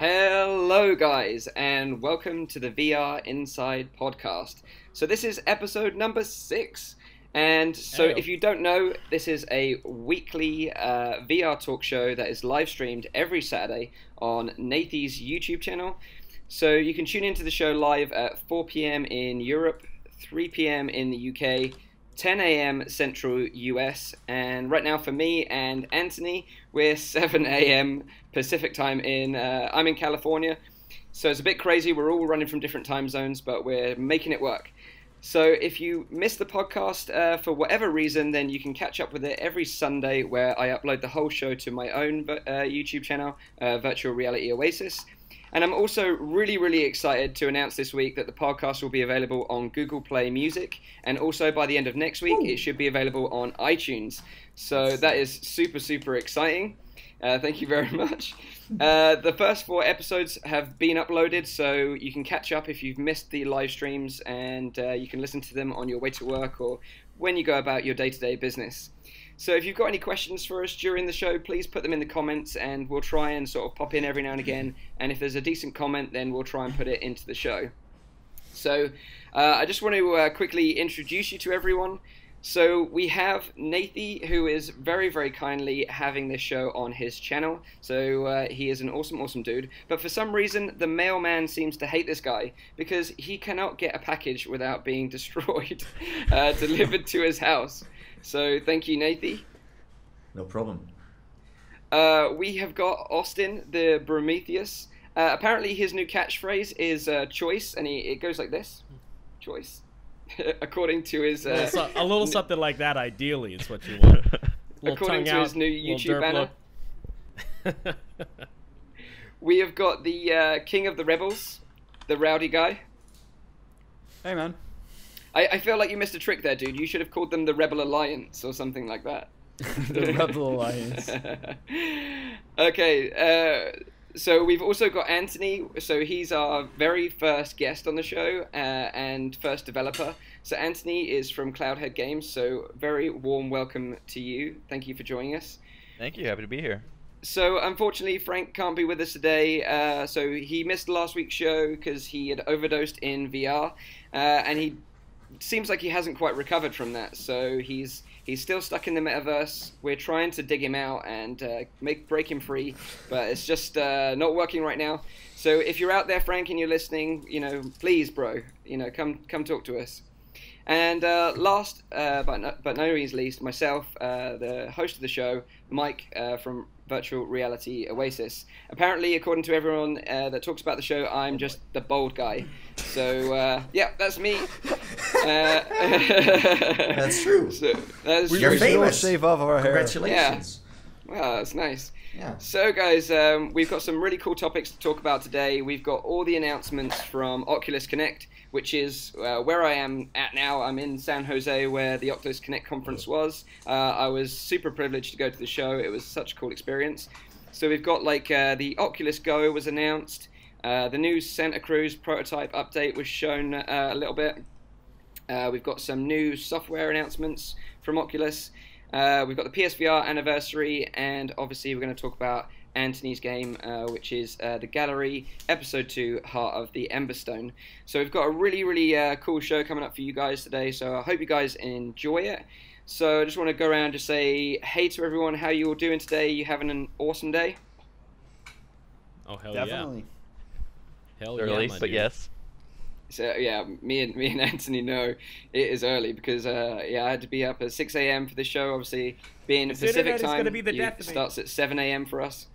Hello guys, and welcome to the VR Inside podcast. So this is episode number 6, and so if you don't know, this is a weekly VR talk show that is live streamed every Saturday on Nathie's YouTube channel. So you can tune into the show live at 4 p.m. in Europe, 3 p.m. in the UK, 10 a.m. Central US, and right now for me and Anthony, we're 7 a.m. Pacific time I'm in California, so it's a bit crazy. We're all running from different time zones, but we're making it work. So if you missed the podcast for whatever reason, then you can catch up with it every Sunday, where I upload the whole show to my own YouTube channel, Virtual Reality Oasis. And I'm also really excited to announce this week that the podcast will be available on Google Play Music, and also by the end of next week, it should be available on iTunes. So that is super exciting. Thank you very much. The first 4 episodes have been uploaded, so you can catch up if you've missed the live streams, and you can listen to them on your way to work or when you go about your day-to-day business. So if you've got any questions for us during the show, please put them in the comments, and we'll try and sort of pop in every now and again. And if there's a decent comment, then we'll try and put it into the show. So I just want to quickly introduce you to everyone. So we have Nathie, who is very kindly having this show on his channel. So he is an awesome dude. But for some reason, the mailman seems to hate this guy, because he cannot get a package without being destroyed, delivered to his house. So thank you, Nathie. No problem. We have got Austin, the Brometheus. Apparently his new catchphrase is choice, and it goes like this. Choice. According to his... a little something like that, ideally, is what you want. According to his new YouTube banner. We have got the King of the Rebels, the RowdyGuy. Hey, man. I feel like you missed a trick there, dude. You should have called them the Rebel Alliance or something like that. The Rebel Alliance. Okay, so we've also got Anthony. So he's our very first guest on the show and first developer. So Anthony is from Cloudhead Games, so very warm welcome to you. Thank you for joining us. Thank you. Happy to be here. So unfortunately, Frank can't be with us today. So he missed last week's show because he had overdosed in VR, and he seems like he hasn't quite recovered from that. So he's still stuck in the metaverse. We're trying to dig him out and break him free, but it's just not working right now. So if you're out there, Frank, and you're listening, please, bro, come talk to us. And last but no means least, myself, the host of the show, Mike from Virtual Reality Oasis. Apparently, according to everyone that talks about the show, I'm just the bald guy. So yeah, that's me. That's true. So You're famous. Shave off our hair. Congratulations. Yeah. Wow, that's nice. Yeah. So guys, we've got some really cool topics to talk about today. We've got all the announcements from Oculus Connect, which is where I am at now. I'm in San Jose, where the Oculus Connect conference was. I was super privileged to go to the show. It was such a cool experience. So we've got the Oculus Go was announced. The new Santa Cruz prototype update was shown a little bit. We've got some new software announcements from Oculus. We've got the PSVR anniversary, and obviously we're going to talk about Anthony's game, which is the Gallery Episode 2, Heart of the Emberstone. So we've got a really cool show coming up for you guys today, so I hope you guys enjoy it. So I just want to go around and just say hey to everyone. How you all doing today? You having an awesome day? Oh, hell Definitely. yeah. Hell Early, yeah, but yes. So yeah, me and Anthony know it is early because I had to be up at 6 a.m. for the show. Obviously, being Pacific time, it starts at 7 a.m. for us.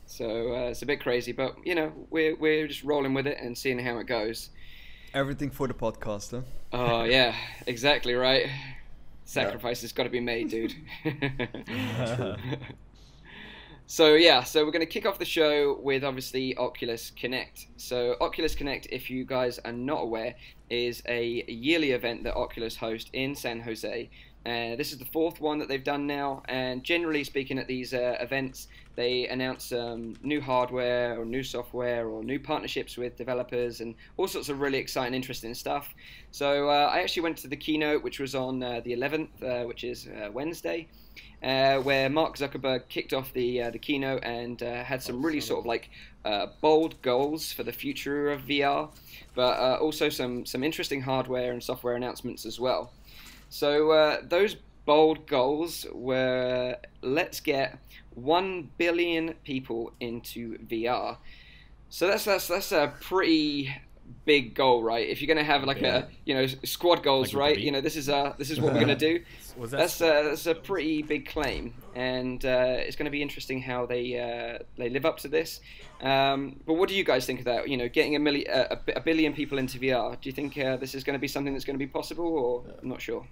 So it's a bit crazy, but we're just rolling with it and seeing how it goes. Everything for the podcast, huh? Oh yeah, exactly right. Sacrifice has got to be made, dude. So yeah, so we're going to kick off the show with obviously Oculus Connect. So Oculus Connect, if you guys are not aware, is a yearly event that Oculus host in San Jose. This is the 4th one that they've done now, and generally speaking at these events, they announce new hardware or new software or new partnerships with developers and all sorts of really exciting, interesting stuff. So I actually went to the keynote, which was on the 11th, which is Wednesday. where Mark Zuckerberg kicked off the keynote and had some really sort of like bold goals for the future of VR, but also some interesting hardware and software announcements as well. So those bold goals were, let's get 1 billion people into VR. So that's a pretty big goal, right? If you're going to have like a squad goals, like right? This is what we're going to do. That's a pretty big claim, and it's going to be interesting how they live up to this. But what do you guys think of that? Getting a billion people into VR. Do you think this is going to be something that's going to be possible, or I'm not sure?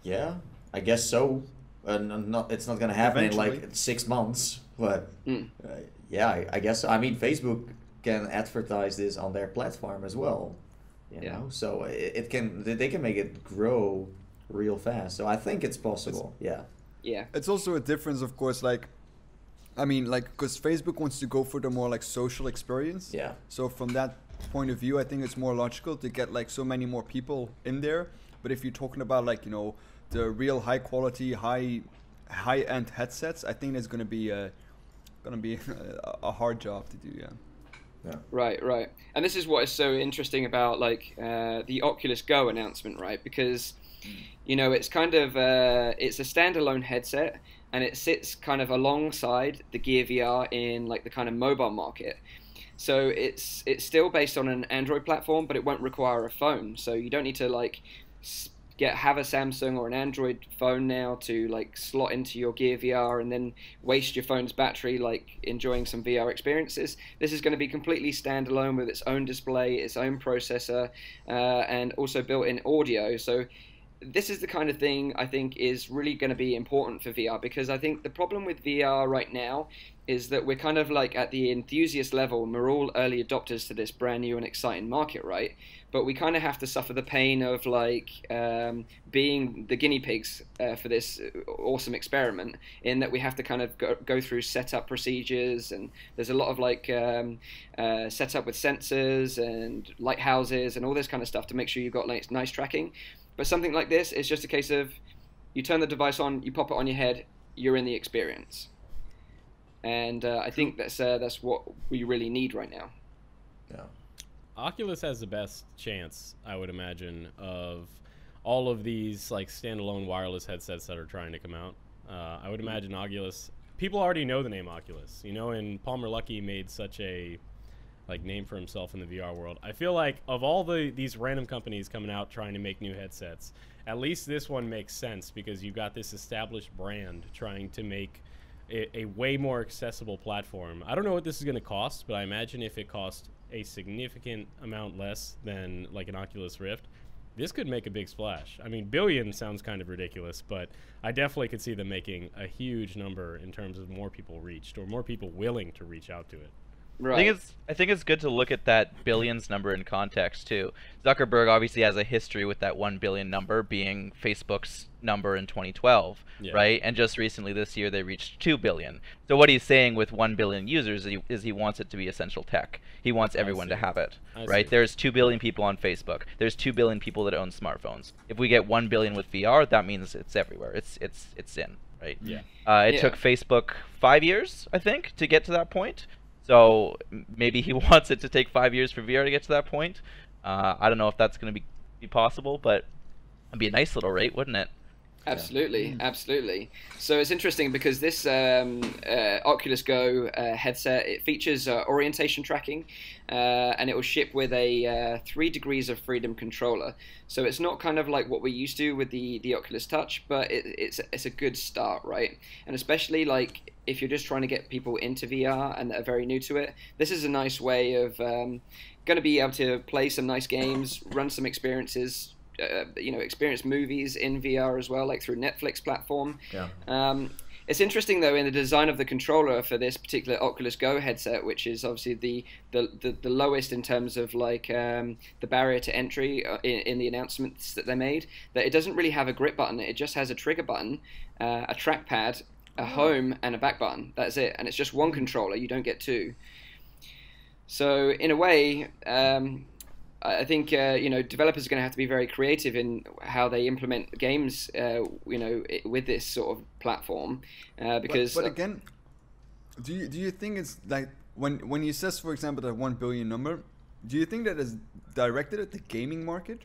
Yeah, I guess so. It's not going to happen eventually in like 6 months, but yeah, I guess. I mean, Facebook can advertise this on their platform as well, you know. So they can make it grow real fast. So I think it's possible. Yeah. It's also a difference, of course. Like, I mean, like, because Facebook wants to go for the more like social experience. Yeah. So from that point of view, I think it's more logical to get like so many more people in there. But if you're talking about like the real high quality, high end headsets, I think it's gonna be a hard job to do. Yeah. Right. And this is what is so interesting about like the Oculus Go announcement, right? Because it's kind of it's a standalone headset, and it sits kind of alongside the Gear VR in like the kind of mobile market. So it's still based on an Android platform, but it won't require a phone. So you don't need to like have a Samsung or an Android phone now to like slot into your Gear VR and then waste your phone's battery like enjoying some VR experiences. This is going to be completely standalone with its own display, its own processor, and also built-in audio. So this is the kind of thing I think is really going to be important for VR, because I think the problem with VR right now is that we're kind of like at the enthusiast level, and we're all early adopters to this brand new and exciting market, right? But we kind of have to suffer the pain of like being the guinea pigs for this awesome experiment, in that we have to kind of go through setup procedures, and there's a lot of like setup with sensors and lighthouses and all this kind of stuff to make sure you've got like nice tracking. But something like this is just a case of you turn the device on, you pop it on your head, you're in the experience. And I think that's what we really need right now. Yeah. Oculus has the best chance, I would imagine, of all of these like standalone wireless headsets that are trying to come out. I would imagine Oculus. People already know the name Oculus, and Palmer Luckey made such a name for himself in the VR world. I feel like of all these random companies coming out trying to make new headsets, at least this one makes sense, because you've got this established brand trying to make a way more accessible platform. I don't know what this is going to cost, but I imagine if it cost a significant amount less than like an Oculus Rift, this could make a big splash. I mean, billion sounds kind of ridiculous, but I definitely could see them making a huge number in terms of more people reached, or more people willing to reach out to it. Right. I think it's good to look at that billions number in context too. Zuckerberg obviously has a history with that 1 billion number being Facebook's number in 2012, right? And just recently this year they reached 2 billion. So what he's saying with 1 billion users is he wants it to be essential tech. He wants everyone to have it, right? There's 2 billion people on Facebook. There's 2 billion people that own smartphones. If we get 1 billion with VR, that means it's everywhere. It's in, right? It took Facebook 5 years, I think, to get to that point. So maybe he wants it to take 5 years for VR to get to that point. I don't know if that's going to be possible, but it'd be a nice little rate, wouldn't it? Absolutely, absolutely. So it's interesting because this Oculus Go headset, it features orientation tracking, and it will ship with a 3 degrees of freedom controller. So it's not kind of like what we're used to with the Oculus Touch, but it's a good start, right? And especially like if you're just trying to get people into VR and that are very new to it, this is a nice way of going to be able to play some nice games, run some experiences, experience movies in VR as well, like through Netflix platform. It's interesting though in the design of the controller for this particular Oculus Go headset, which is obviously the lowest in terms of like the barrier to entry in the announcements that they made, that it doesn't really have a grip button. It just has a trigger button, a trackpad, a home, and a back button. That's it, and it's just one controller. You don't get two. So in a way, I think you know, developers are going to have to be very creative in how they implement games, you know, with this sort of platform, because. But again, do you think it's like when you says, for example, that 1 billion number? Do you think that is directed at the gaming market?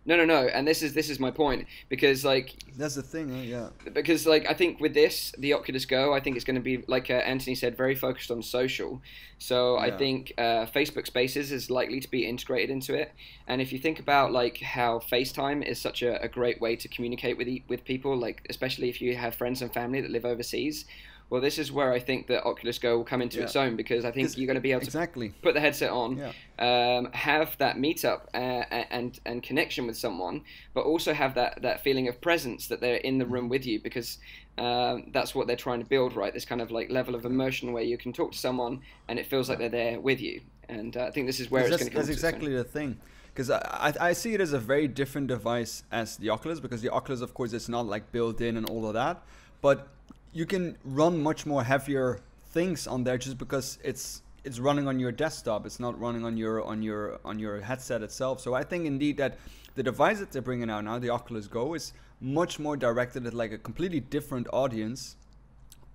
No, and this is my point, because like that's the thing, yeah. Because like I think with this, the Oculus Go, I think it's going to be, like Anthony said, very focused on social. So I think Facebook Spaces is likely to be integrated into it. And if you think about like how FaceTime is such a great way to communicate with people, like especially if you have friends and family that live overseas. Well, this is where I think the Oculus Go will come into its own, because I think you're going to be able to put the headset on, have that meetup and connection with someone, but also have that feeling of presence, that they're in the room with you, because that's what they're trying to build, right? This kind of like level of immersion where you can talk to someone and it feels like they're there with you. And I think this is where it's going to come. That's exactly the thing. Because I see it as a very different device as the Oculus, because the Oculus, of course, it's not like built in and all of that, but you can run much more heavier things on there just because it's running on your desktop. It's not running on your headset itself. So I think indeed that the device that they're bringing out now, the Oculus Go, is much more directed at like a completely different audience,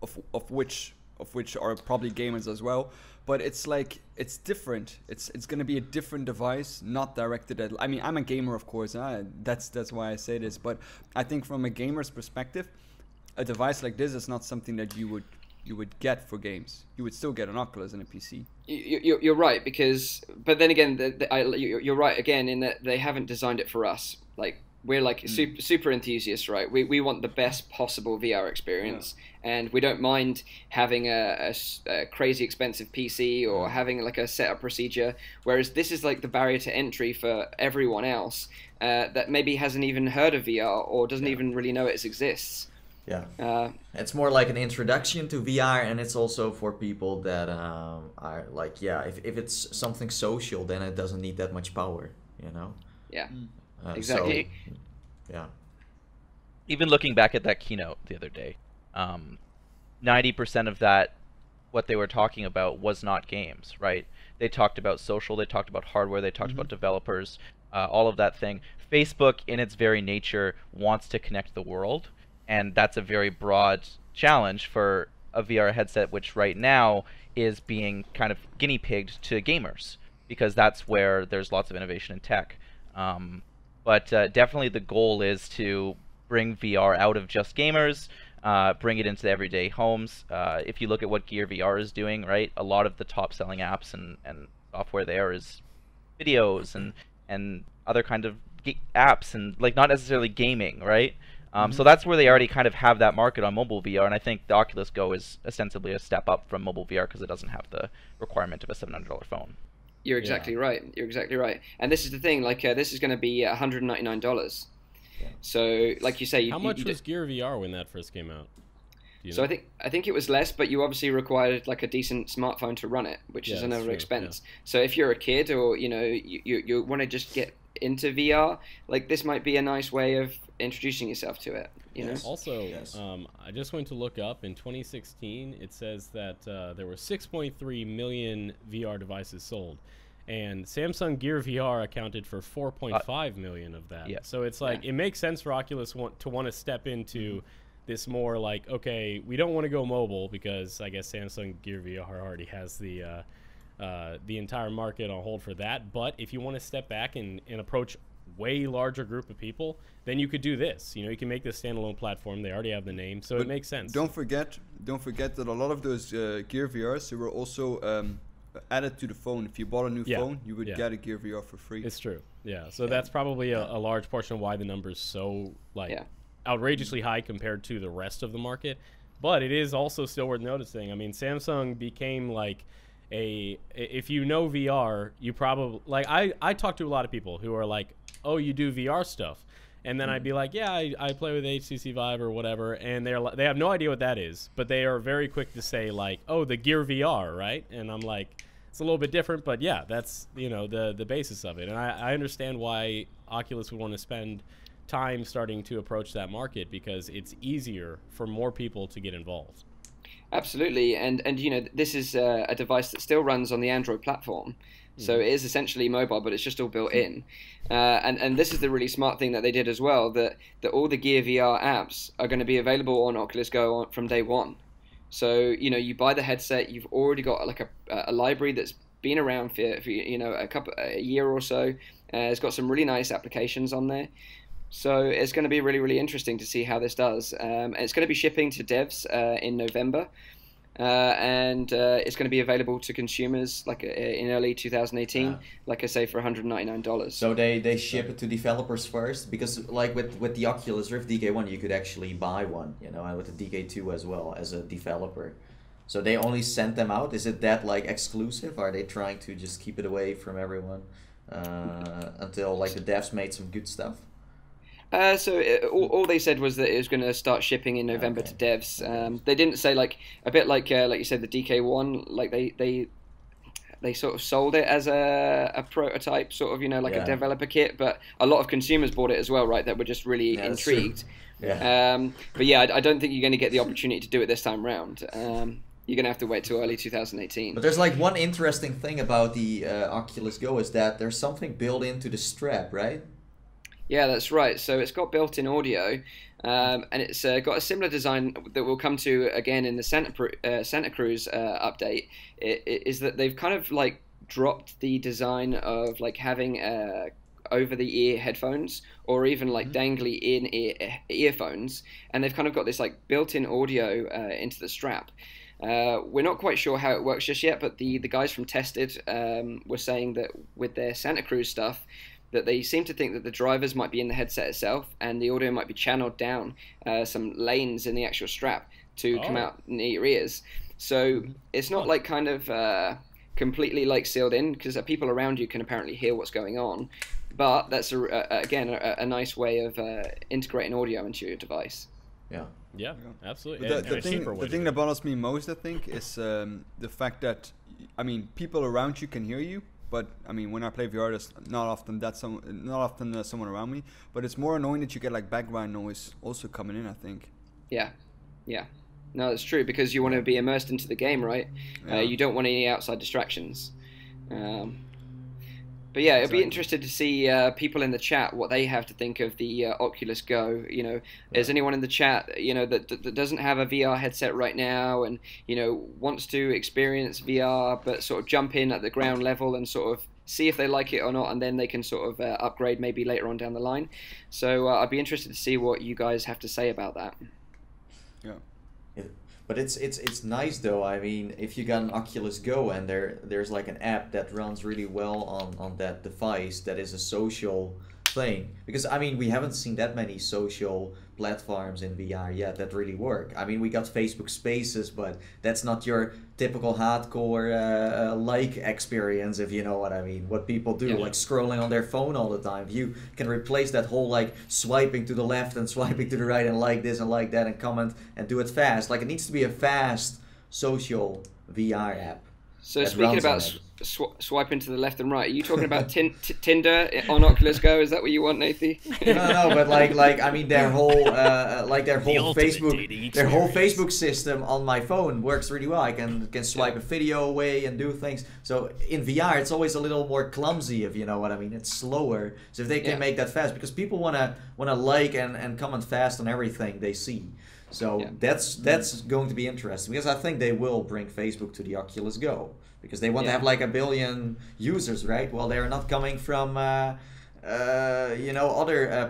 of which are probably gamers as well. But it's like it's different. It's going to be a different device, not directed at. I mean, I'm a gamer, of course. That's why I say this. But I think from a gamer's perspective, a device like this is not something that you would get for games. You would still get an Oculus and a PC. You're right, but then again, you're right again in that they haven't designed it for us. Like we're like super enthusiasts, right? We want the best possible VR experience, and we don't mind having a crazy expensive PC or having like a setup procedure. Whereas this is like the barrier to entry for everyone else that maybe hasn't even heard of VR or doesn't even really know it exists. Yeah, it's more like an introduction to VR, and it's also for people that are like, if it's something social, then it doesn't need that much power, you know? Yeah, exactly. So, yeah. Even looking back at that keynote the other day, 90% of that, what they were talking about was not games, right? They talked about social, they talked about hardware, they talked about developers, all of that thing. Facebook, in its very nature, wants to connect the world. And that's a very broad challenge for a VR headset, which right now is being kind of guinea pigged to gamers, because that's where there's lots of innovation in tech. But definitely the goal is to bring VR out of just gamers, bring it into the everyday homes. If you look at what Gear VR is doing, right, a lot of the top selling apps and software there is videos and other kind of apps, and like not necessarily gaming, right? So that's where they already kind of have that market on mobile VR, and I think the Oculus Go is ostensibly a step up from mobile VR because it doesn't have the requirement of a $700 phone. You're exactly right. You're exactly right. And this is the thing, like this is going to be $199. Yeah. So, like you say, how much was Gear VR when that first came out? So I think it was less, but you obviously required like a decent smartphone to run it, which is another expense. Yeah. So if you're a kid or you want to just get into VR, like this might be a nice way of introducing yourself to it, you know? Also, I just went to look up in 2016, it says that there were 6.3 million VR devices sold, and Samsung Gear VR accounted for 4.5 million of that. So it's like, it makes sense for Oculus want to step into this more like, okay, we don't want to go mobile because I guess Samsung Gear VR already has the entire market on hold for that. But if you want to step back and approach way larger group of people, then you could do this. You know, you can make this standalone platform. They already have the name, so it makes sense. Don't forget that a lot of those Gear VRs, they were also added to the phone. If you bought a new phone, you would get a Gear VR for free. It's true. Yeah. So that's probably a large portion of why the number's so outrageously high compared to the rest of the market. But it is also still worth noticing. I mean, Samsung became like if you know VR, you probably like I talk to a lot of people who are like, oh, you do VR stuff, and then I'd be like, yeah, I play with HTC Vive or whatever, and they have no idea what that is, but they are very quick to say like, oh, the Gear VR, right? And I'm like, it's a little bit different, but yeah, that's the basis of it, and I understand why Oculus would want to spend time starting to approach that market, because it's easier for more people to get involved. Absolutely, and this is a device that still runs on the Android platform. So it is essentially mobile, but it's just all built in. And this is the really smart thing that they did as well, that all the Gear VR apps are going to be available on Oculus Go from day one. So, you buy the headset, you've already got like a library that's been around for a year or so. It's got some really nice applications on there. So it's going to be really, really interesting to see how this does. It's going to be shipping to devs in November. And it's going to be available to consumers like in early 2018, like I say, for $199. So they ship it to developers first, because like with the Oculus Rift DK1 you could actually buy one, and with the DK2 as well as a developer. So they only sent them out. Is it that like exclusive? Are they trying to just keep it away from everyone until like the devs made some good stuff? All they said was that it was going to start shipping in November to devs. They didn't say like you said, the DK1, like they sort of sold it as a prototype, sort of, a developer kit, but a lot of consumers bought it as well, right? That were just really intrigued. But yeah, I don't think you're going to get the opportunity to do it this time round. You're going to have to wait till early 2018. But there's like one interesting thing about the Oculus Go is that there's something built into the strap, right? Yeah, that's right. So it's got built-in audio, and it's got a similar design that we'll come to again in the Santa Cruz update. Is that they've kind of like dropped the design of like having over-the-ear headphones or even like dangly in-ear earphones, and they've kind of got this like built-in audio into the strap. We're not quite sure how it works just yet, but the guys from Tested were saying that with their Santa Cruz stuff, that they seem to think that the drivers might be in the headset itself and the audio might be channeled down some lanes in the actual strap to come out near your ears. So it's not like kind of completely like sealed in, because people around you can apparently hear what's going on. But that's, again, a nice way of integrating audio into your device. Yeah, absolutely. The thing that bothers me most, I think, is the fact that, people around you can hear you. But when I play VR, there's not often someone around me. But it's more annoying that you get like background noise also coming in, I think. Yeah. No, that's true, because you want to be immersed into the game, right? You don't want any outside distractions. But yeah, it'll be interesting to see people in the chat what they have to think of the Oculus Go. Is anyone in the chat that doesn't have a VR headset right now and wants to experience VR but sort of jump in at the ground level and sort of see if they like it or not, and then they can sort of upgrade maybe later on down the line. So I'd be interested to see what you guys have to say about that. Yeah. But it's nice though. If you got an Oculus Go and there's like an app that runs really well on that device that is a social thing, because we haven't seen that many social platforms in VR yet that really work. We got Facebook Spaces, but that's not your typical hardcore like experience, if you know what I mean. What people do, like scrolling on their phone all the time. You can replace that whole like swiping to the left and swiping to the right and like this and like that and comment and do it fast. Like it needs to be a fast social VR app. So speaking about swiping to the left and right, are you talking about Tinder on Oculus Go? Is that what you want, Nathie? No, but their whole Facebook system on my phone works really well. I can swipe a video away and do things. So in VR, it's always a little more clumsy, if you know what I mean. It's slower. So if they can make that fast, because people wanna like and comment fast on everything they see. So that's going to be interesting, because I think they will bring Facebook to the Oculus Go, because they want to have like 1 billion users, right? Well, they're not coming from other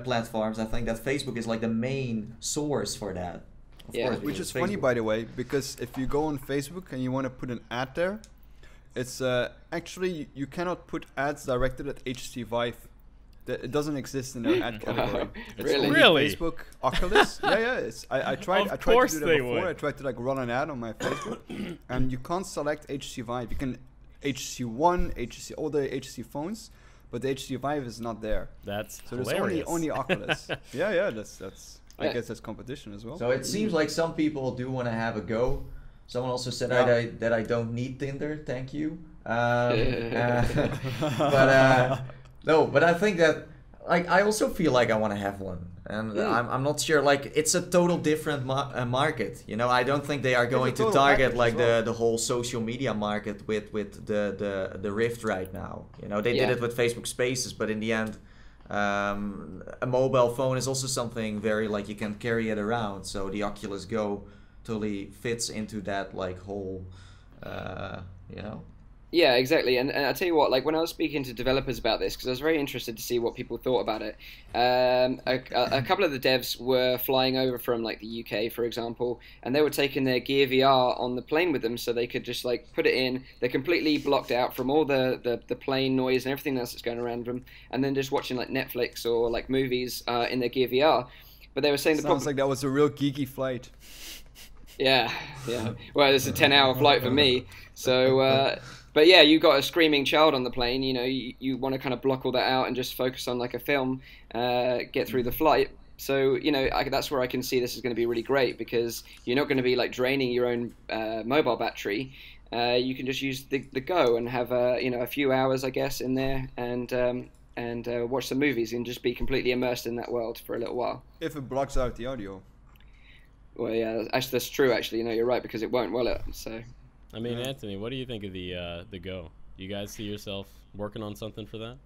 platforms. I think that Facebook is like the main source for that. Of course, which is funny, by the way, because if you go on Facebook and you want to put an ad there, it's actually you cannot put ads directed at HTC Vive. It doesn't exist in their ad category. It's really? Facebook Oculus. I tried to do that before. I tried to like run an ad on my Facebook, and you can't select HTC Vive. You can HTC One, all the HTC phones, but the HTC Vive is not there. That's so hilarious. There's only Oculus. That's I guess that's competition as well. So it seems like some people do want to have a go. Someone also said that I don't need Tinder. Thank you. No, but I think that like I also feel like I want to have one, and I'm not sure. Like it's a total different market. You know, I don't think they are going to target like the whole social media market with the Rift right now. You know, they did it with Facebook Spaces, but in the end, a mobile phone is also something very like you can carry it around. So the Oculus Go totally fits into that like whole, you know. Yeah, exactly. And I'll tell you what, like when I was speaking to developers about this, because I was very interested to see what people thought about it, a couple of the devs were flying over from like the UK, for example, and they were taking their Gear VR on the plane with them so they could just like put it in. They're completely blocked out from all the plane noise and everything else that's going around them, and then just watching like Netflix or like movies in their Gear VR. But they were saying sounds like that was a real geeky flight. Yeah, yeah. Well, it's a 10-hour flight for me, so... But yeah, you've got a screaming child on the plane, you know, you want to kind of block all that out and just focus on like a film, get through the flight. So, you know, that's where I can see this is going to be really great because you're not going to be like draining your own mobile battery. You can just use the Go and have, you know, a few hours, I guess, in there and watch some movies and just be completely immersed in that world for a little while. If it blocks out the audio. Well, yeah, actually, that's true, actually. You know, you're right because it won't, will it? So... I mean, Anthony, what do you think of the Go? You guys see yourself working on something for that?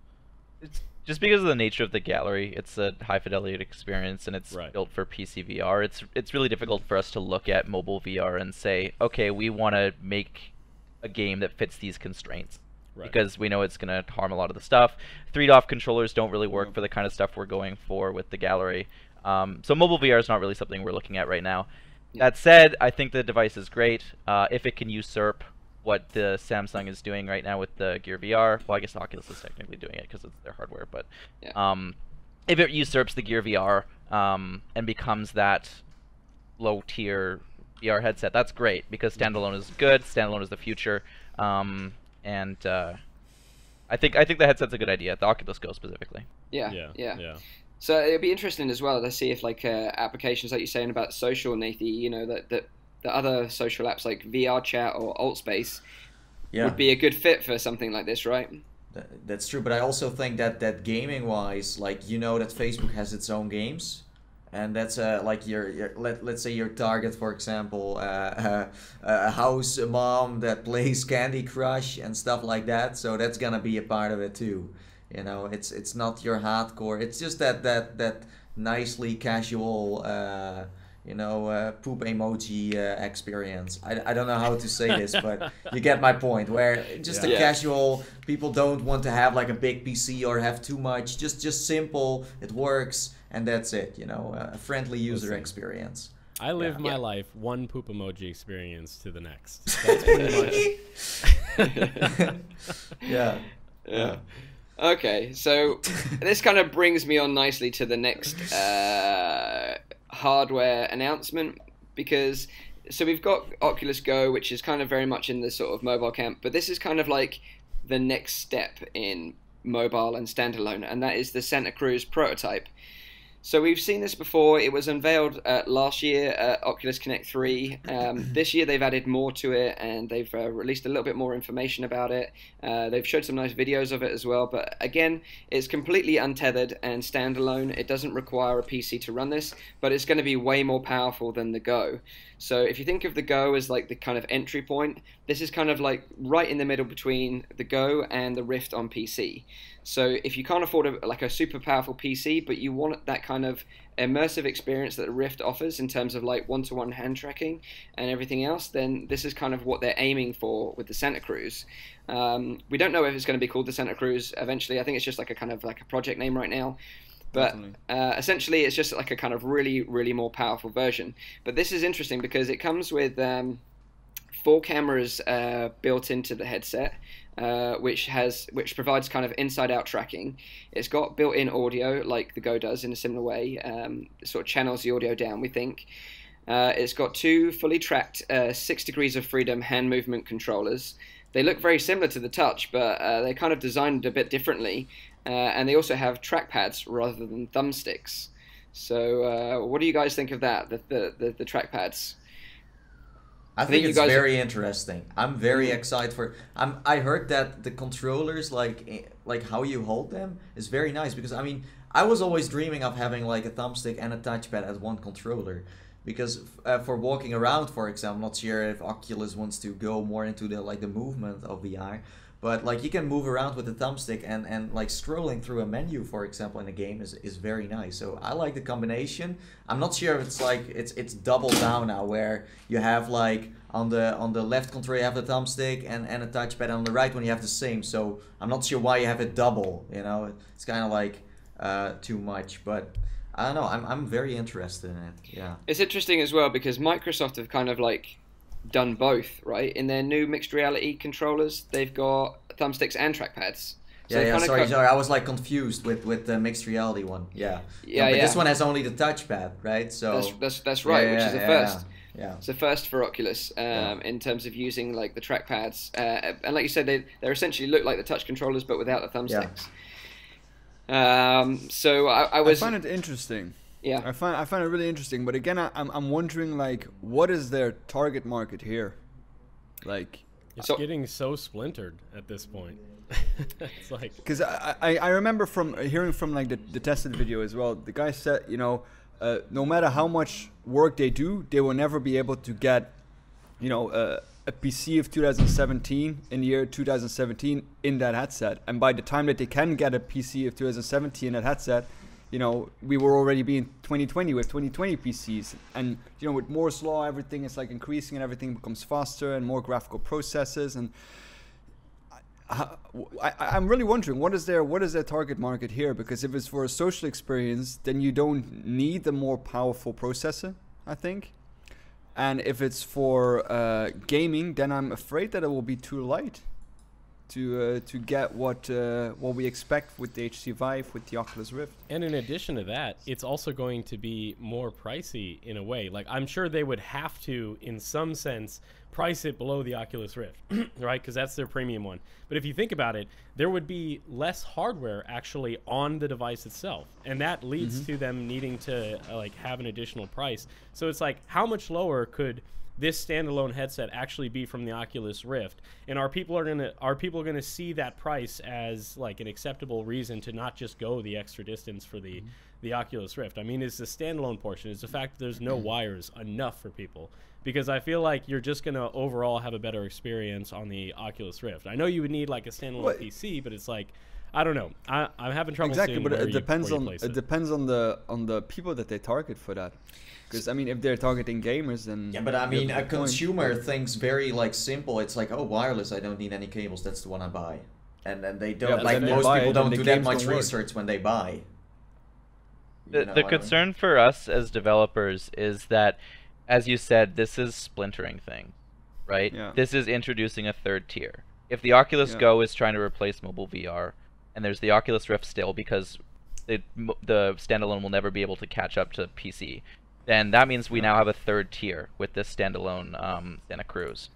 It's just because of the nature of the gallery. It's a high fidelity experience, and it's built for PC VR. It's really difficult for us to look at mobile VR and say, okay, we want to make a game that fits these constraints. Because we know it's going to harm a lot of the stuff. 3DoF controllers don't really work for the kind of stuff we're going for with the gallery. So mobile VR is not really something we're looking at right now. That said, I think the device is great. If it can usurp what the Samsung is doing right now with the Gear VR, well, I guess Oculus is technically doing it because it's their hardware, but if it usurps the Gear VR and becomes that low-tier VR headset, that's great because standalone is good. Standalone is the future, and I think the headset's a good idea. The Oculus Go specifically. Yeah. So it'll be interesting as well to see if like applications like you're saying about social, Nathie, you know, that the other social apps like VR Chat or Altspace would be a good fit for something like this, right? That's true, but I also think that gaming-wise, like you know that Facebook has its own games, and that's like let's say your target, for example, a house mom that plays Candy Crush and stuff like that. So that's gonna be a part of it too. You know, it's not your hardcore. It's just that nicely casual, you know, poop emoji experience. I don't know how to say this, but you get my point. Where just a casual, people don't want to have like a big PC or have too much. Just simple. It works, and that's it. You know, a friendly user experience. I live my life one poop emoji experience to the next. That's pretty much. Yeah. Okay, so this kind of brings me on nicely to the next hardware announcement because so we've got Oculus Go, which is kind of very much in the sort of mobile camp, but this is kind of like the next step in mobile and standalone, and that is the Santa Cruz prototype. So we've seen this before. It was unveiled last year at Oculus Connect 3. This year they've added more to it and they've released a little bit more information about it. They've showed some nice videos of it as well. But again, it's completely untethered and standalone. It doesn't require a PC to run this, but it's going to be way more powerful than the Go. So if you think of the Go as like the kind of entry point, this is kind of like right in the middle between the Go and the Rift on PC. So if you can't afford like a super powerful PC, but you want that kind of immersive experience that the Rift offers in terms of like one-to-one hand tracking and everything else, then this is kind of what they're aiming for with the Santa Cruz. We don't know if it's going to be called the Santa Cruz eventually. I think it's just like a kind of like a project name right now. But essentially, it's just like a kind of really, really more powerful version. But this is interesting because it comes with 4 cameras built into the headset, which provides kind of inside-out tracking. It's got built-in audio, like the Go does, in a similar way. It sort of channels the audio down, we think. It's got 2 fully tracked 6 degrees of freedom hand movement controllers. They look very similar to the Touch, but they're kind of designed a bit differently. And they also have trackpads rather than thumbsticks. So what do you guys think of that, the trackpads? I think it's very interesting. I'm very excited for. I heard that the controllers, like how you hold them, is very nice because I mean I was always dreaming of having like a thumbstick and a touchpad as one controller. Because for walking around, for example, I'm not sure if Oculus wants to go more into the movement of VR, but like you can move around with the thumbstick and like scrolling through a menu, for example, in a game is very nice. So I like the combination. I'm not sure if it's like it's double down now, where you have like on the left control you have the thumbstick and a touchpad, and on the right one you have the same. So I'm not sure why you have it double. You know, it's kind of like too much, but. I don't know. I'm very interested in it. Yeah. It's interesting as well because Microsoft have kind of like done both, right? In their new mixed reality controllers, they've got thumbsticks and trackpads. So sorry. I was like confused with the mixed reality one. Yeah. But this one has only the touchpare, right? So that's right, which is a first. Yeah. It's a first for Oculus in terms of using like the trackpads, and like you said, they essentially look like the touch controllers but without the thumbsticks. Yeah. So I find it interesting. Yeah, I find it really interesting. But again, I'm wondering like, what is their target market here? Like, it's getting so splintered at this point. It's like, because I remember from hearing from like the tested video as well. The guy said, you know, no matter how much work they do, they will never be able to get, you know, a PC of 2017 in the year 2017 in that headset, and by the time that they can get a PC of 2017 in that headset, you know, we will already be in 2020 with 2020 PCs, and you know, with Moore's law, everything is like increasing and everything becomes faster and more graphical processes, and I'm really wondering what is their target market here, because if it's for a social experience, then you don't need the more powerful processor, I think. And if it's for gaming, then I'm afraid that it will be too light to get what we expect with the HTC Vive, with the Oculus Rift. And in addition to that, it's also going to be more pricey in a way. Like, I'm sure they would have to, in some sense, price it below the Oculus Rift, right? Because that's their premium one. But if you think about it, there would be less hardware actually on the device itself, and that leads to them needing to like have an additional price. So it's like, how much lower could this standalone headset actually be from the Oculus Rift? And are people gonna see that price as like an acceptable reason to not just go the extra distance for the Oculus Rift? I mean, it's the standalone portion. It's the fact that there's no wires enough for people. Because I feel like you're just going to overall have a better experience on the Oculus Rift. I know you would need like a standalone PC, but it's like, I don't know. I'm having trouble seeing but where it depends you place it depends on the people that they target for that. Because I mean, if they're targeting gamers, then but I mean, a consumer thinks very like simple. It's like, oh, wireless, I don't need any cables. That's the one I buy. And then they don't like most people don't do that much research when they buy. The concern for us as developers is that, as you said, this is splintering things, right? Yeah. This is introducing a third tier. If the Oculus Go is trying to replace mobile VR, and there's the Oculus Rift still because the standalone will never be able to catch up to PC, then that means we now have a third tier with this standalone Santa Cruz.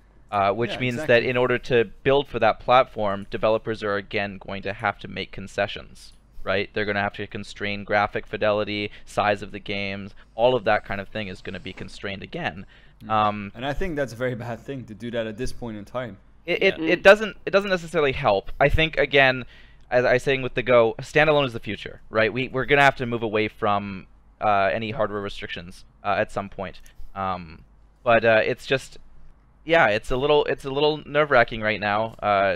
Which means that in order to build for that platform, developers are again going to have to make concessions. Right? They're going to have to constrain graphic fidelity, size of the games, all of that kind of thing is going to be constrained again. And I think that's a very bad thing to do that at this point in time. It doesn't necessarily help. I think, again, as I was saying with the Go, standalone is the future, right? We're going to have to move away from any hardware restrictions at some point. But it's just, it's a little nerve-wracking right now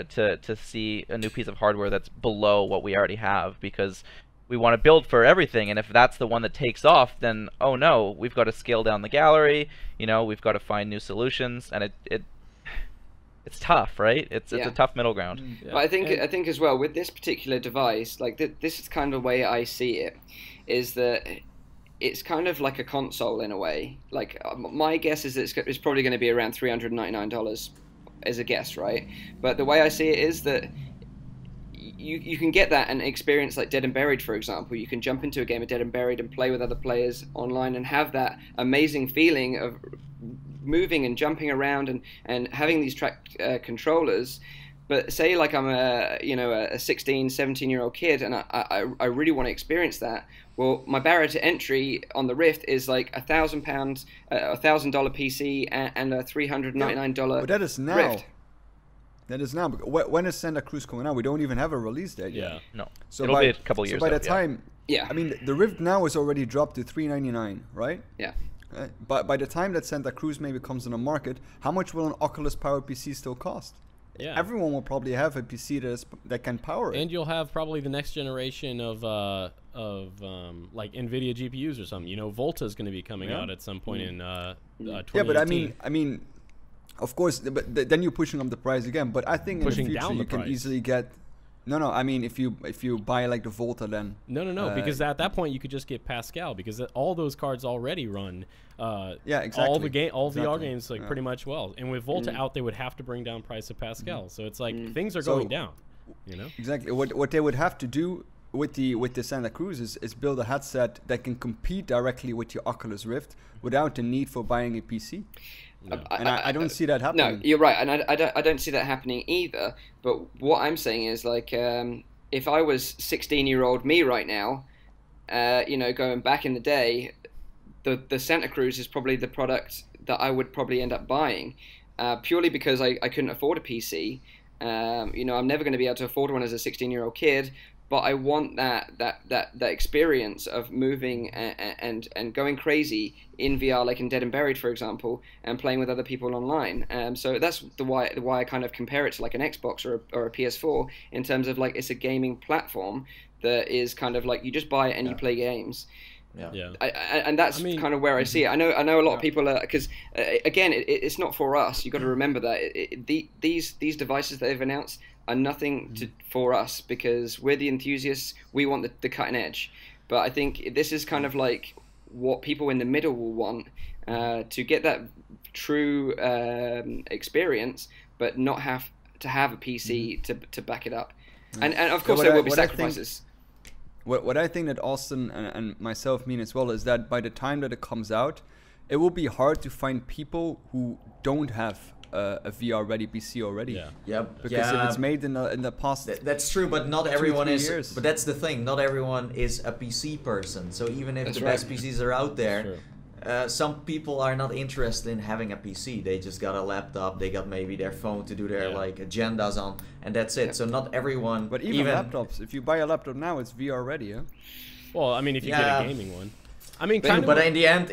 to see a new piece of hardware that's below what we already have, because we want to build for everything, and if that's the one that takes off, then oh no, we've got to scale down the gallery. You know, we've got to find new solutions, and it's tough, right? It's a tough middle ground. But I think as well with this particular device, like this is kind of the way I see it, is that it's kind of like a console in a way. Like my guess is that it's probably going to be around $399 as a guess, right? But the way I see it is that you can get that and experience like Dead and Buried, for example. You can jump into a game of Dead and Buried and play with other players online and have that amazing feeling of moving and jumping around and having these track controllers. But say like I'm a 16, 17-year-old kid and I really want to experience that. Well, my barrier to entry on the Rift is like £1,000, $1,000 PC and a $399 but that is now. Rift. That is now. When is Santa Cruz coming out? We don't even have a release date yet. No. So it'll be a couple years. So by the time, Yeah. I mean, the Rift now is already dropped to $399, right? Yeah. But by the time that Santa Cruz maybe comes on the market, how much will an Oculus powered PC still cost? Yeah. Everyone will probably have a PC that can power it. And you'll have probably the next generation of like Nvidia GPUs or something. You know, Volta is going to be coming out at some point in 2018. Yeah, but I mean, of course, but then you're pushing up the price again. But I think pushing in the future down the you can price. easily get. No, I mean, if you buy like the Volta, then no, because at that point you could just get Pascal, because all those cards already run. Exactly. All VR games like pretty much well. And with Volta out, they would have to bring down price of Pascal. So it's like things are going down. You know. Exactly. What they would have to do with the Santa Cruz is build a headset that can compete directly with your Oculus Rift without the need for buying a PC. No. And I don't see that happening. No, you're right, and I don't see that happening either. But what I'm saying is, like, if I was 16-year-old me right now, you know, going back in the day, the Santa Cruz is probably the product that I would probably end up buying, purely because I couldn't afford a PC. You know, I'm never going to be able to afford one as a 16-year-old kid. But I want that experience of moving and going crazy in VR, like in Dead and Buried, for example, and playing with other people online. So that's why I kind of compare it to like an Xbox or a PS4 in terms of like it's a gaming platform that is kind of like you just buy it and you play games. Yeah. And that's kind of where I see it. I know a lot of people are, because again, it's not for us. You've got to remember that these devices that they've announced are nothing for us, because we're the enthusiasts. We want the cutting edge. But I think this is kind of like what people in the middle will want, to get that true experience, but not have to have a PC to back it up. And of course there will be sacrifices. What I think that Austin and myself mean as well is that by the time that it comes out, it will be hard to find people who don't have a VR ready PC already. Because if it's made in the past, that's true, but not everyone is. years. But that's the thing. Not everyone is a PC person. So even if best PCs are out there, some people are not interested in having a PC. They just got a laptop. They got maybe their phone to do their like agendas on, and that's it. So not everyone. But even laptops, if you buy a laptop now, it's VR ready. Yeah. Well, I mean, if you get a gaming one. I mean, but in the end,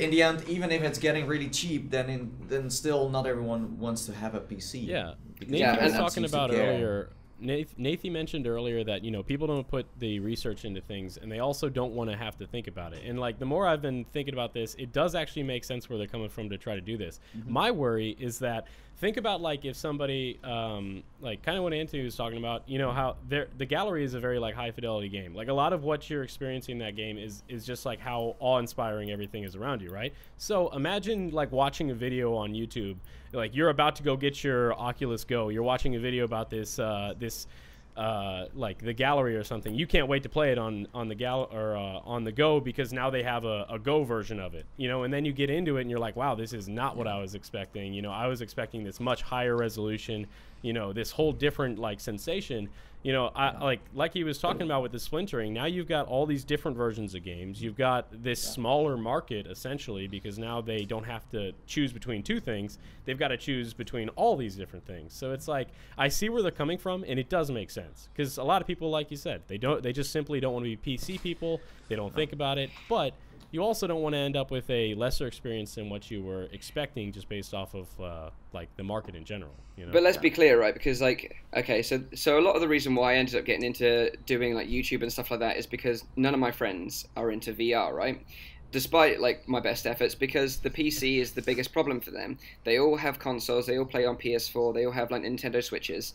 even if it's getting really cheap, then still not everyone wants to have a PC. Yeah, Nathie was talking about earlier. Nathie mentioned earlier that, you know, people don't put the research into things, and they also don't want to have to think about it. And like the more I've been thinking about this, it does actually make sense where they're coming from to try to do this. My worry is that, think about like if somebody like kind of what Anthony was talking about, you know, how the gallery is a very like high fidelity game. Like a lot of what you're experiencing in that game is just like how awe-inspiring everything is around you, right? So imagine like watching a video on YouTube, like you're about to go get your Oculus Go, you're watching a video about this like the gallery or something. You can't wait to play it on the Go, because now they have a Go version of it, you know. And then you get into it and you're like, wow, this is not what I was expecting. You know, I was expecting this much higher resolution, you know, this whole different like sensation. You know, like he was talking about with the splintering. Now you've got all these different versions of games. You've got this smaller market essentially, because now they don't have to choose between two things. They've got to choose between all these different things. So it's like, I see where they're coming from, and it does make sense, because a lot of people, like you said, they just simply don't want to be PC people. They don't think about it, but you also don't want to end up with a lesser experience than what you were expecting, just based off of like the market in general. You know? But let's be clear, right? Because like, okay, so a lot of the reason why I ended up getting into doing like YouTube and stuff like that is because none of my friends are into VR, right? Despite like my best efforts, because the PC is the biggest problem for them. They all have consoles, they all play on PS4, they all have like Nintendo Switches.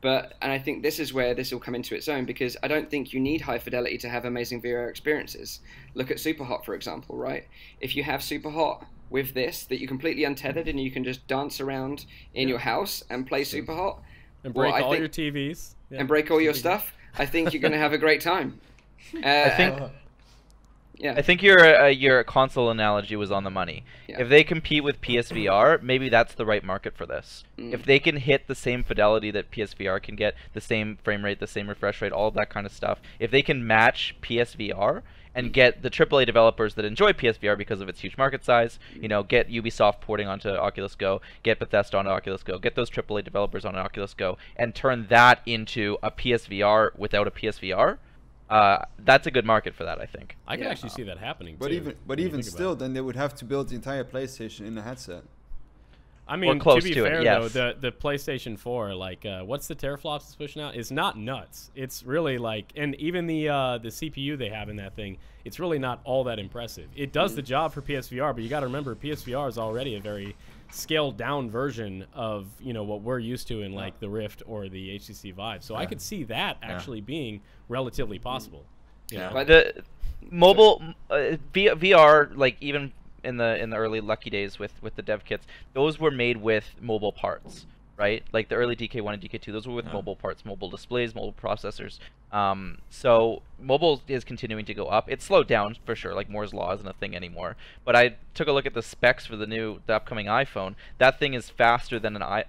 And I think this is where this will come into its own, because I don't think you need high fidelity to have amazing VR experiences. Look at Superhot, for example, right? If you have Superhot with this, that you're completely untethered and you can just dance around in your house and play Superhot. And break all your TVs. Yeah. And break all your stuff. I think you're going to have a great time. I think your console analogy was on the money. Yeah. If they compete with PSVR, maybe that's the right market for this. If they can hit the same fidelity that PSVR can get, the same frame rate, the same refresh rate, all of that kind of stuff, if they can match PSVR and get the AAA developers that enjoy PSVR because of its huge market size, you know, get Ubisoft porting onto Oculus Go, get Bethesda onto Oculus Go, get those AAA developers on Oculus Go, and turn that into a PSVR without a PSVR, That's a good market for that, I think. I can actually see that happening. But too, even still, then they would have to build the entire PlayStation in the headset. I mean, close to be to fair it, yes. though, the PlayStation 4, like, what's the teraflops it's pushing out? It's not nuts. It's really like, and even the CPU they have in that thing, it's really not all that impressive. It does the job for PSVR, but you got to remember, PSVR is already a very scaled down version of, you know, what we're used to in like the Rift or the HTC Vive. So I could see that actually being relatively possible. Yeah. But the mobile VR, like even in the early Luckey days with the dev kits, those were made with mobile parts, right? Like the early DK1 and DK2, those were with mobile parts, mobile displays, mobile processors. So mobile is continuing to go up. It's slowed down for sure. Like Moore's law isn't a thing anymore. But I took a look at the specs for the upcoming iPhone. That thing is faster than a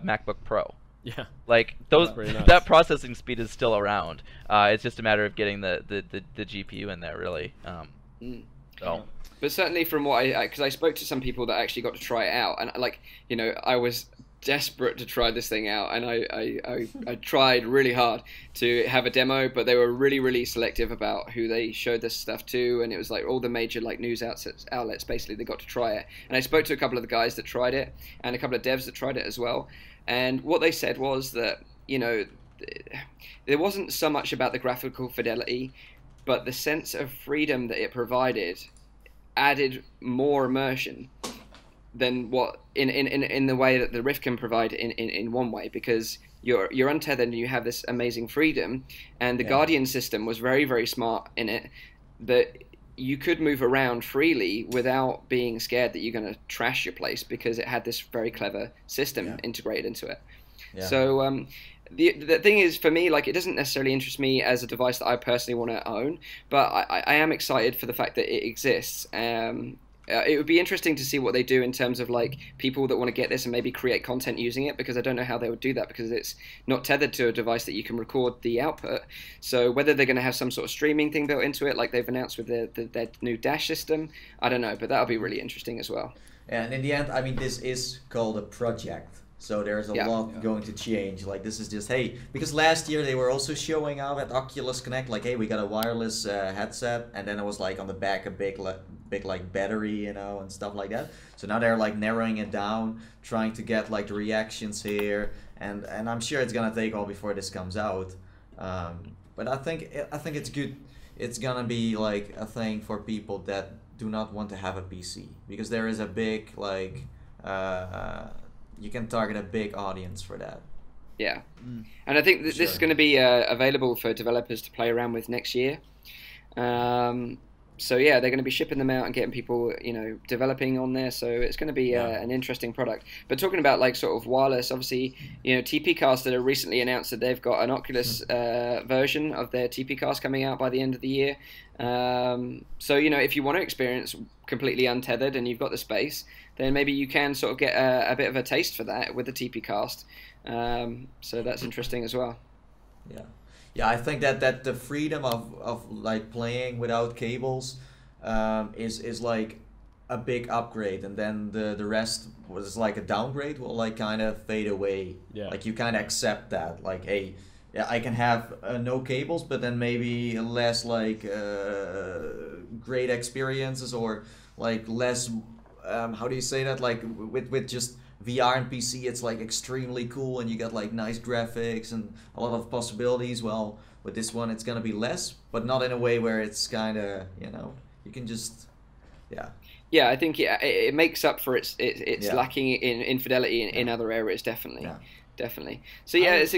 MacBook Pro. Yeah. Like that processing speed is still around. It's just a matter of getting the GPU in there, really. So. But certainly from what because I spoke to some people that actually got to try it out, and like, you know, I was desperate to try this thing out, and I tried really hard to have a demo, but they were really selective about who they showed this stuff to, and it was like all the major like news outlets basically they got to try it. And I spoke to a couple of the guys that tried it and a couple of devs that tried it as well, and what they said was that, you know, there wasn't so much about the graphical fidelity, but the sense of freedom that it provided added more immersion than what in the way that the Rift can provide in one way, because you're untethered and you have this amazing freedom, and the Guardian system was very smart in it, that you could move around freely without being scared that you're going to trash your place, because it had this very clever system integrated into it. So the thing is, for me, like, it doesn't necessarily interest me as a device that I personally want to own, but I am excited for the fact that it exists. It would be interesting to see what they do in terms of like people that want to get this and maybe create content using it, because I don't know how they would do that, because it's not tethered to a device that you can record the output. So whether they're going to have some sort of streaming thing built into it, like they've announced with their new Dash system, I don't know, but that'll be really interesting as well. And in the end, I mean, this is called a project. So there's a lot going to change. Like, this is just, hey, because last year they were also showing out at Oculus Connect, like, hey, we got a wireless headset, and then it was like on the back a big like battery, you know, and stuff like that. So now they're like narrowing it down, trying to get like the reactions here, and I'm sure it's gonna take all before this comes out. But I think it's good. It's gonna be like a thing for people that do not want to have a PC, because there is a big like. You can target a big audience for that. Yeah, and I think this is going to be available for developers to play around with next year. So yeah, they're going to be shipping them out and getting people, you know, developing on there. So it's going to be an interesting product. But talking about like sort of wireless, obviously, you know, TPcaster recently announced that they've got an Oculus version of their TPcast coming out by the end of the year. So, you know, if you want to experience completely untethered and you've got the space, then maybe you can sort of get a bit of a taste for that with the TPcast. So that's interesting as well. Yeah, I think that the freedom of like playing without cables is like a big upgrade, and then the rest was like a downgrade, will like kind of fade away. Like you kind of accept that, like, hey, yeah, I can have no cables, but then maybe less like great experiences, or like less how do you say that, like with just VR and PC, it's like extremely cool and you get like nice graphics and a lot of possibilities. Well, with this one it's gonna be less, but not in a way where it's kind of, you know, you can just yeah, I think it makes up for its lacking in fidelity in other areas, definitely. So yeah, it's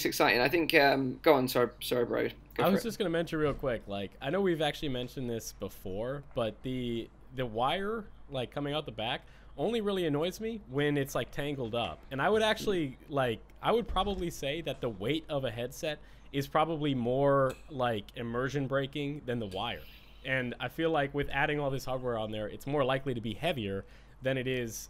exciting. I think go on, sorry bro. I was just gonna mention real quick, like, I know we've actually mentioned this before, but the wire like coming out the back only really annoys me when it's like tangled up. And I would actually I would probably say that the weight of a headset is probably more like immersion breaking than the wire. And I feel like with adding all this hardware on there, it's more likely to be heavier than it is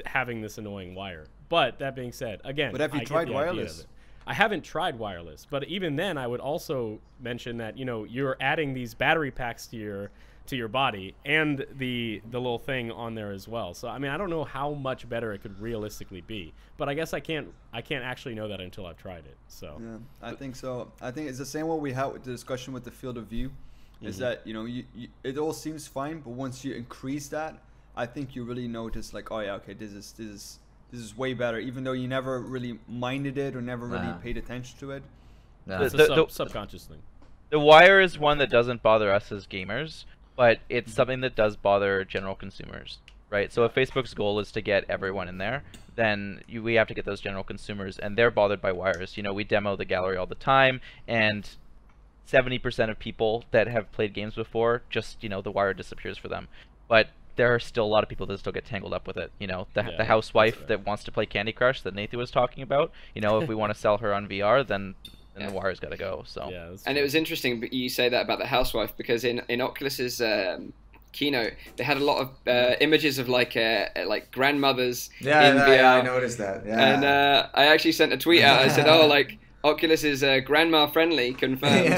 having this annoying wire. But that being said, again, but have you tried wireless? I haven't tried wireless, but even then I would also mention that, you know, you're adding these battery packs to to your body, and the little thing on there as well. So I mean, I don't know how much better it could realistically be, but I guess I can't actually know that until I've tried it. So yeah, I think so. I think it's the same what we had with the discussion with the field of view, is that it all seems fine, but once you increase that, I think you really notice like, oh yeah, okay, this is way better, even though you never really minded it or never really paid attention to it. It's a subconscious thing. The wire is one that doesn't bother us as gamers, but it's something that does bother general consumers, right? So if Facebook's goal is to get everyone in there, then we have to get those general consumers, and they're bothered by wires. We demo the gallery all the time, and 70% of people that have played games before, just, the wire disappears for them. But there are still a lot of people that still get tangled up with it. The housewife that wants to play Candy Crush that Nathie was talking about, if we want to sell her on VR, then the wire's got to go. So and it was interesting you say that about the housewife, because in Oculus's keynote they had a lot of images of like grandmothers in VR. Yeah, I noticed that. Yeah. And I actually sent a tweet out. I said, "Oh, like Oculus is grandma friendly, confirmed."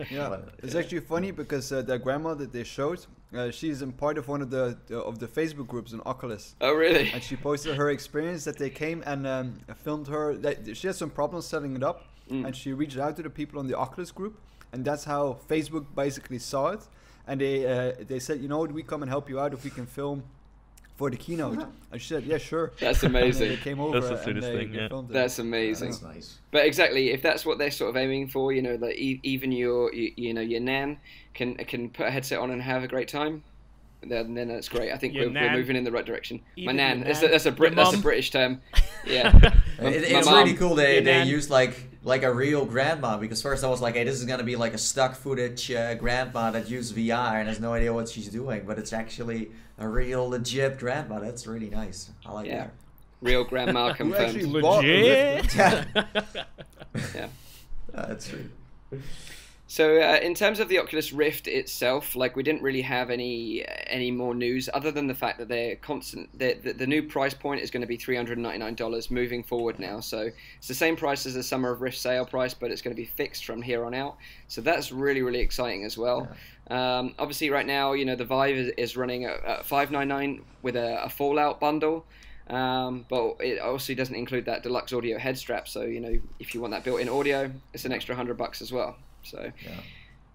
Yeah, it's actually funny because the grandma that they showed, she's in part of one of the Facebook groups in Oculus. Oh, really? And she posted her experience that they came and filmed her. She had some problems setting it up, and she reached out to the people on the Oculus group, and that's how Facebook basically saw it. And they said, we come and help you out if we can film for the keynote. And she said, yeah, sure. That's amazing. They came over. That's the sweetest thing. Yeah. That's amazing. That's nice. But exactly, if that's what they're sort of aiming for, like even your nan can put a headset on and have a great time, then that's great. I think we're moving in the right direction. Even my nan, nan. that's a British term. Yeah. It's really cool they used like a real grandma, because first I was like, hey, this is gonna be like a stock footage grandma that uses VR and has no idea what she's doing, but it's actually a real legit grandma. That's really nice. I like that. Real grandma confirmed. Legit. Yeah. That's true. So in terms of the Oculus Rift itself, like we didn't really have any more news other than the fact that the new price point is going to be $399 moving forward now. So it's the same price as the Summer of Rift sale price, but it's going to be fixed from here on out. So that's really, really exciting as well. Yeah. Obviously right now, the Vive is running at $599 with a Fallout bundle. But it obviously doesn't include that deluxe audio head strap. So, if you want that built-in audio, it's an extra $100 as well. So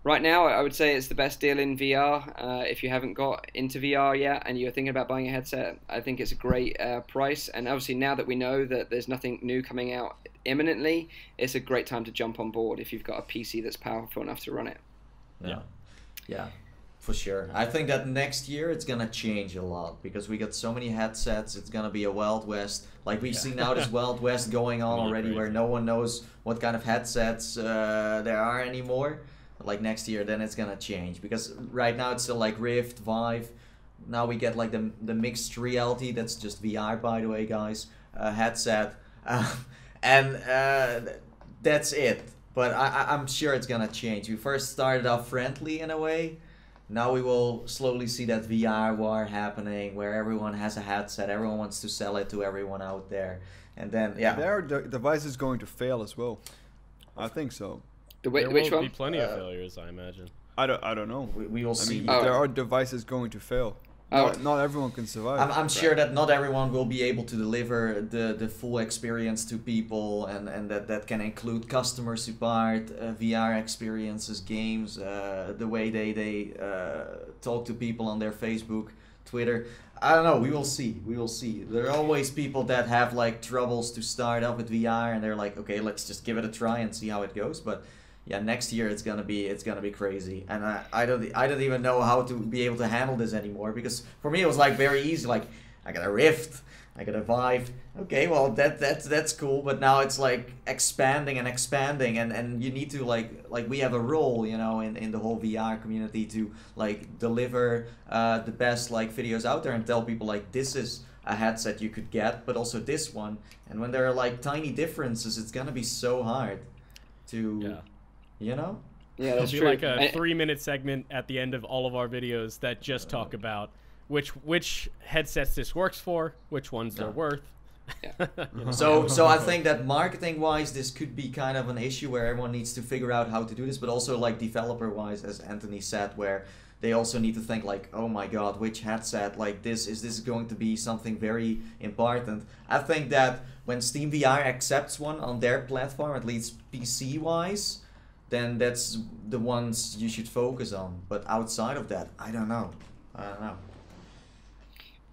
right now, I would say it's the best deal in VR. If you haven't got into VR yet and you're thinking about buying a headset, I think it's a great price. And obviously now that we know that there's nothing new coming out imminently, it's a great time to jump on board if you've got a PC that's powerful enough to run it. Yeah, for sure. I think that next year it's gonna change a lot, because we got so many headsets. It's gonna be a Wild West. Like we've seen now this Wild West going on already, where no one knows what kind of headsets there are anymore. Like next year, then it's gonna change, because right now it's still like Rift, Vive. Now we get like the mixed reality. That's just VR, by the way, guys. Headset, and that's it. But I'm sure it's gonna change. We first started off friendly in a way. Now we will slowly see that VR war happening, where everyone has a headset, everyone wants to sell it to everyone out there, and then their device is going to fail as well. I think so. There which will one? be plenty of failures, I imagine. I don't know. We will see. There are devices going to fail. Not everyone can survive. I'm sure that not everyone will be able to deliver the full experience to people, and that can include customer support, VR experiences, games, the way they talk to people on their Facebook, Twitter. I don't know. We will see. We will see. There are always people that have like troubles to start up with VR, and they're like, okay, let's just give it a try and see how it goes. But yeah, next year it's gonna be crazy, and I don't even know how to be able to handle this anymore, because for me it was like very easy. Like I got a Rift, I got a Vive. Okay, well that's cool, but now it's like expanding, and you need to like we have a role, in the whole VR community to like deliver the best like videos out there and tell people like this is a headset you could get, but also this one. And when there are like tiny differences, it's gonna be so hard to. Yeah, It'll that's be true. like a 3-minute segment at the end of all of our videos that just talk about which headsets this works for, which ones they're worth. So I think that marketing wise this could be kind of an issue where everyone needs to figure out how to do this, but also like developer wise, as Anthony said, where they also need to think like, oh my god, which headset, like this going to be something very important. I think that when Steam VR accepts one on their platform, at least PC wise, then that's the ones you should focus on. But outside of that, I don't know.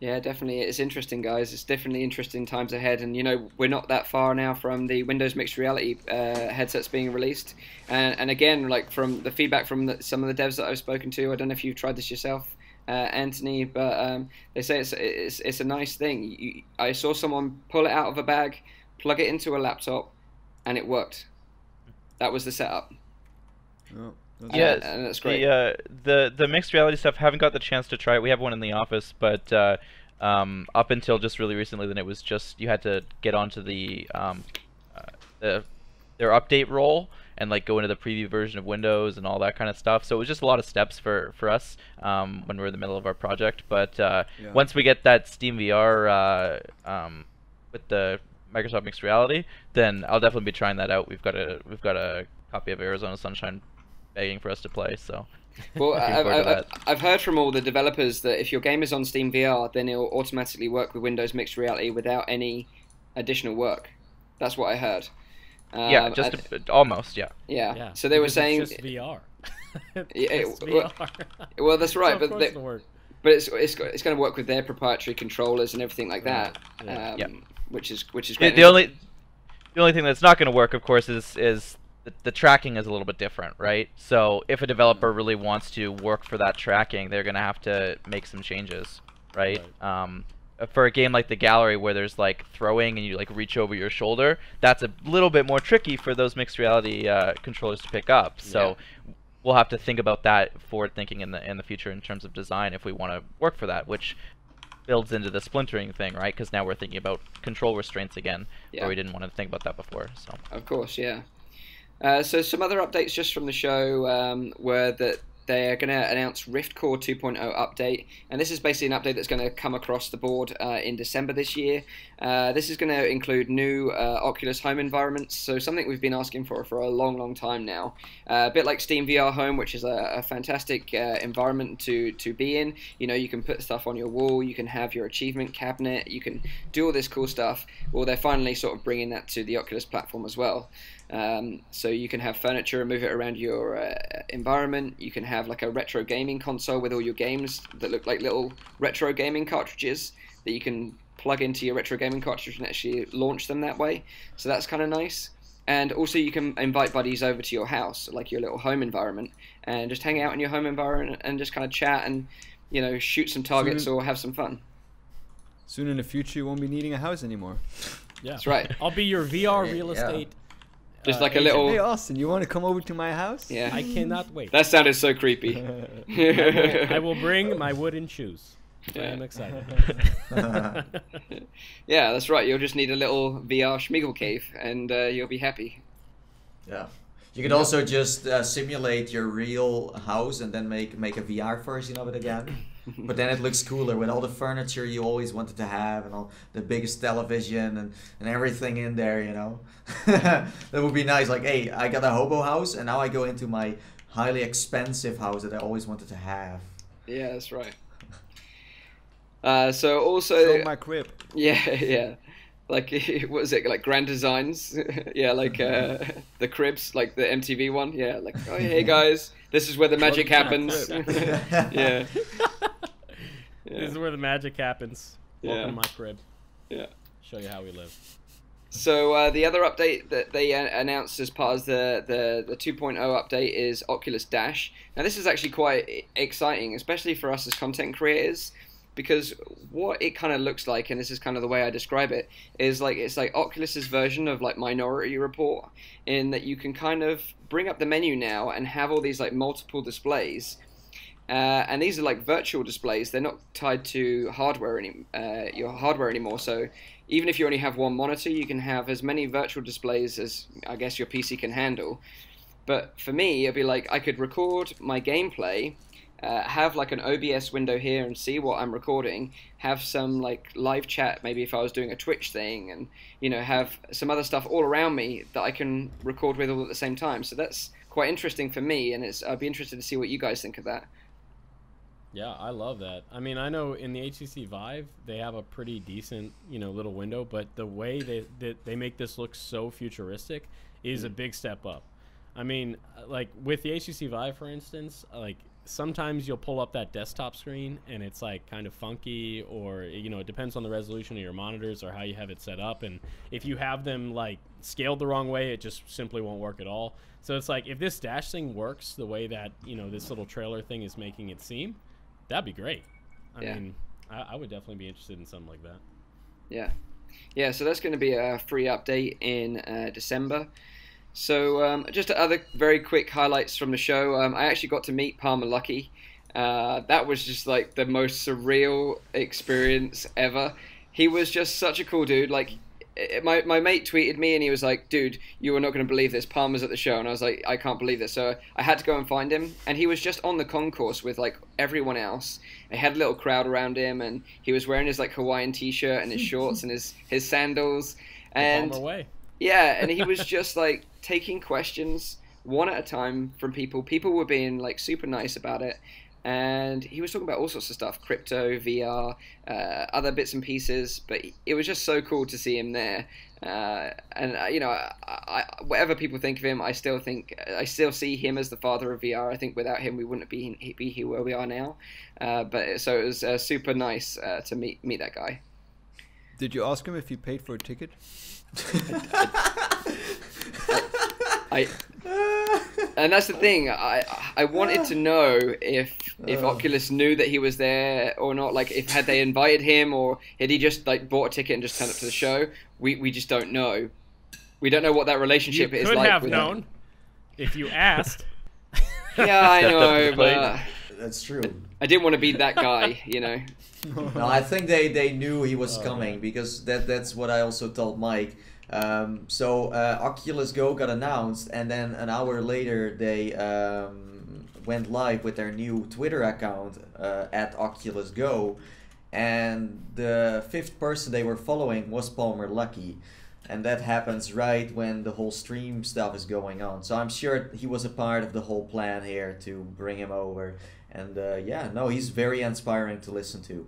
Yeah, definitely. It's interesting, guys. It's definitely interesting times ahead. And, you know, we're not that far now from the Windows mixed reality headsets being released. And again, like from the feedback from some of the devs that I've spoken to, I don't know if you've tried this yourself, Anthony, but they say it's a nice thing. I saw someone pull it out of a bag, plug it into a laptop, and it worked. That was the setup. Oh. Yes, and that's great. The mixed reality stuff, haven't got the chance to try it. We have one in the office, but up until just really recently, then it was just you had to get onto their update role and like go into the preview version of Windows and all that kind of stuff. So it was just a lot of steps for us when we were in the middle of our project. But once we get that Steam VR with the Microsoft mixed reality, then I'll definitely be trying that out. We've got a copy of Arizona Sunshine begging for us to play, so well, I've heard from all the developers that if your game is on Steam VR, then it'll automatically work with Windows mixed reality without any additional work. That's what I heard. Yeah, just almost, yeah. Yeah. So they were saying it's just VR. VR. Well, that's right, so but it's going to work with their proprietary controllers and everything like that. Which is great. The only thing that's not going to work, of course, is the tracking is a little bit different, right? So if a developer really wants to work for that tracking, they're going to have to make some changes, right? For a game like the Gallery, where there's like throwing and you like reach over your shoulder, that's a little bit more tricky for those mixed reality controllers to pick up. So we'll have to think about that forward thinking in the future in terms of design if we want to work for that, which builds into the splintering thing, right? Because now we're thinking about control restraints again, where we didn't want to think about that before. So of course, yeah. So some other updates just from the show were that they're going to announce Rift Core 2.0 update, and this is basically an update that's going to come across the board in December this year. This is going to include new Oculus home environments, so something we've been asking for a long time now. A bit like Steam VR Home, which is a fantastic environment to be in. You know, you can put stuff on your wall, you can have your achievement cabinet, you can do all this cool stuff. Well, they're finally sort of bringing that to the Oculus platform as well. So you can have furniture and move it around your environment. You can have like a retro gaming console with all your games that look like little retro gaming cartridges that you can plug into your retro gaming cartridge and actually launch them that way. So that's kind of nice. And also you can invite buddies over to your house, like your little home environment, and just hang out in your home environment and just kind of chat and, you know, shoot some targets or have some fun. Soon in the future, you won't be needing a house anymore. Yeah, that's right. I'll be your VR real estate. Just like a little... Hey, Austin, you want to come over to my house? Yeah. I cannot wait. That sounded so creepy. I will bring my wooden shoes. I am excited. Yeah, that's right. You'll just need a little VR Schmiegel cave, and you'll be happy. Yeah. You can also just simulate your real house and then make a VR version of it again. But then it looks cooler with all the furniture you always wanted to have and all the biggest television and everything in there, you know. That would be nice. Like, hey, I got a hobo house and now I go into my highly expensive house that I always wanted to have. Yeah, that's right. So also... Show my crib. Yeah. Like, what is it, like Grand Designs? Yeah, like the cribs, like the MTV one. Yeah, like, oh, hey guys, this is where the magic happens. Yeah. This is where the magic happens. Welcome to my crib. Yeah. Show you how we live. So the other update that they announced as part of the 2.0 update is Oculus Dash. Now this is actually quite exciting, especially for us as content creators, because what it kind of looks like, and this is kind of the way I describe it, is like it's like Oculus's version of like Minority Report, in that you can kind of bring up the menu now and have all these like multiple displays. And these are like virtual displays. They're not tied to your hardware anymore. So even if you only have one monitor, you can have as many virtual displays as I guess your PC can handle. But for me, it'd be like I could record my gameplay, have like an OBS window here and see what I'm recording, have some like live chat, maybe if I was doing a Twitch thing, and you know, have some other stuff all around me that I can record with all at the same time. So that's quite interesting for me, and I'd be interested to see what you guys think of that. Yeah, I love that. I mean, I know in the HTC Vive they have a pretty decent, little window, but the way they make this look so futuristic is a big step up. I mean, like with the HTC Vive, for instance, like sometimes you'll pull up that desktop screen and it's like kind of funky, or it depends on the resolution of your monitors or how you have it set up, and if you have them like scaled the wrong way, it just simply won't work at all. So it's like, if this dash thing works the way that this little trailer thing is making it seem, that'd be great. I mean, I would definitely be interested in something like that. Yeah, so that's going to be a free update in December. So just other very quick highlights from the show. I actually got to meet Palmer Luckey. That was just like the most surreal experience ever. He was just such a cool dude. Like, my mate tweeted me and he was like, dude, you are not going to believe this, Palmer's at the show. And I was like, I can't believe this. So I had to go and find him, and he was just on the concourse with like everyone else. He had a little crowd around him, and he was wearing his like Hawaiian t-shirt and his shorts and his sandals, and yeah, and he was just like taking questions one at a time from people. People were being like super nice about it. And he was talking about all sorts of stuff, crypto, VR, other bits and pieces. But it was just so cool to see him there. And whatever people think of him, I still see him as the father of VR. I think without him, we wouldn't be here where we are now. So it was super nice to meet that guy. Did you ask him if he paid for a ticket? And that's the thing. I wanted to know if Oculus knew that he was there or not. Like, had they invited him, or had he just like bought a ticket and just turned up to the show? We just don't know. We don't know what that relationship is like. You could have known if you asked. Yeah, I know, but that's true. I didn't want to be that guy, No, I think they knew he was coming, because that's what I also told Mike. So Oculus Go got announced, and then an hour later they went live with their new Twitter account at Oculus Go, and the 5th person they were following was Palmer Luckey, and that happens right when the whole stream stuff is going on. So I'm sure he was a part of the whole plan here to bring him over, and he's very inspiring to listen to.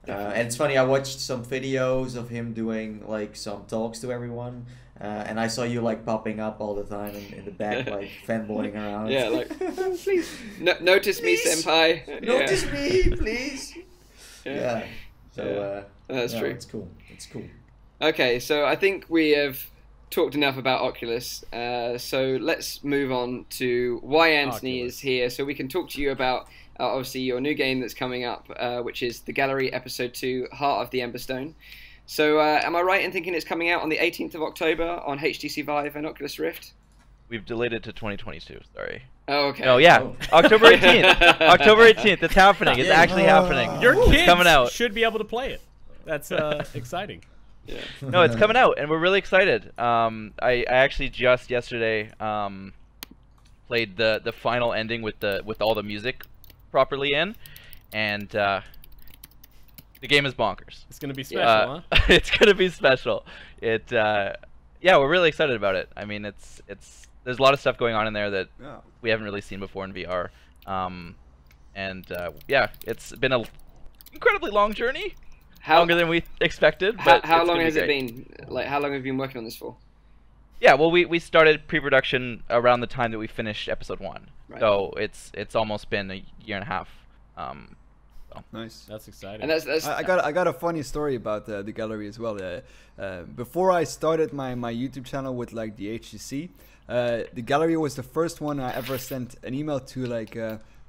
And it's funny, I watched some videos of him doing like some talks to everyone, and I saw you like popping up all the time in the back, like fanboying around. Yeah, like, please, notice me, senpai. Notice me, please. Yeah. So that's true. It's cool. It's cool. Okay, so I think we have talked enough about Oculus. So let's move on to why Anthony is here, so we can talk to you about obviously your new game that's coming up, which is The Gallery Episode 2, Heart of the Emberstone. So am I right in thinking it's coming out on the 18th of October on HTC Vive and Oculus Rift? We've delayed it to 2022, sorry. Oh, okay. Oh, yeah. October 18th. October 18th. It's happening. It's actually happening. Your kids coming out. should be able to play it. That's exciting. Yeah. No, it's coming out, and we're really excited. I actually just yesterday played the final ending with all the music properly in, and the game is bonkers. It's gonna be special, huh? It's gonna be special. We're really excited about it. I mean, there's a lot of stuff going on in there that we haven't really seen before in VR. It's been an incredibly long journey. Longer than we expected. But how long has it been? Like, how long have you been working on this for? Yeah, well, we started pre-production around the time that we finished episode 1. Right. So it's almost been a year and a half. Nice. That's exciting. And that's I got a funny story about the gallery as well. Before I started my YouTube channel with like the HTC, the gallery was the first one I ever sent an email to, like,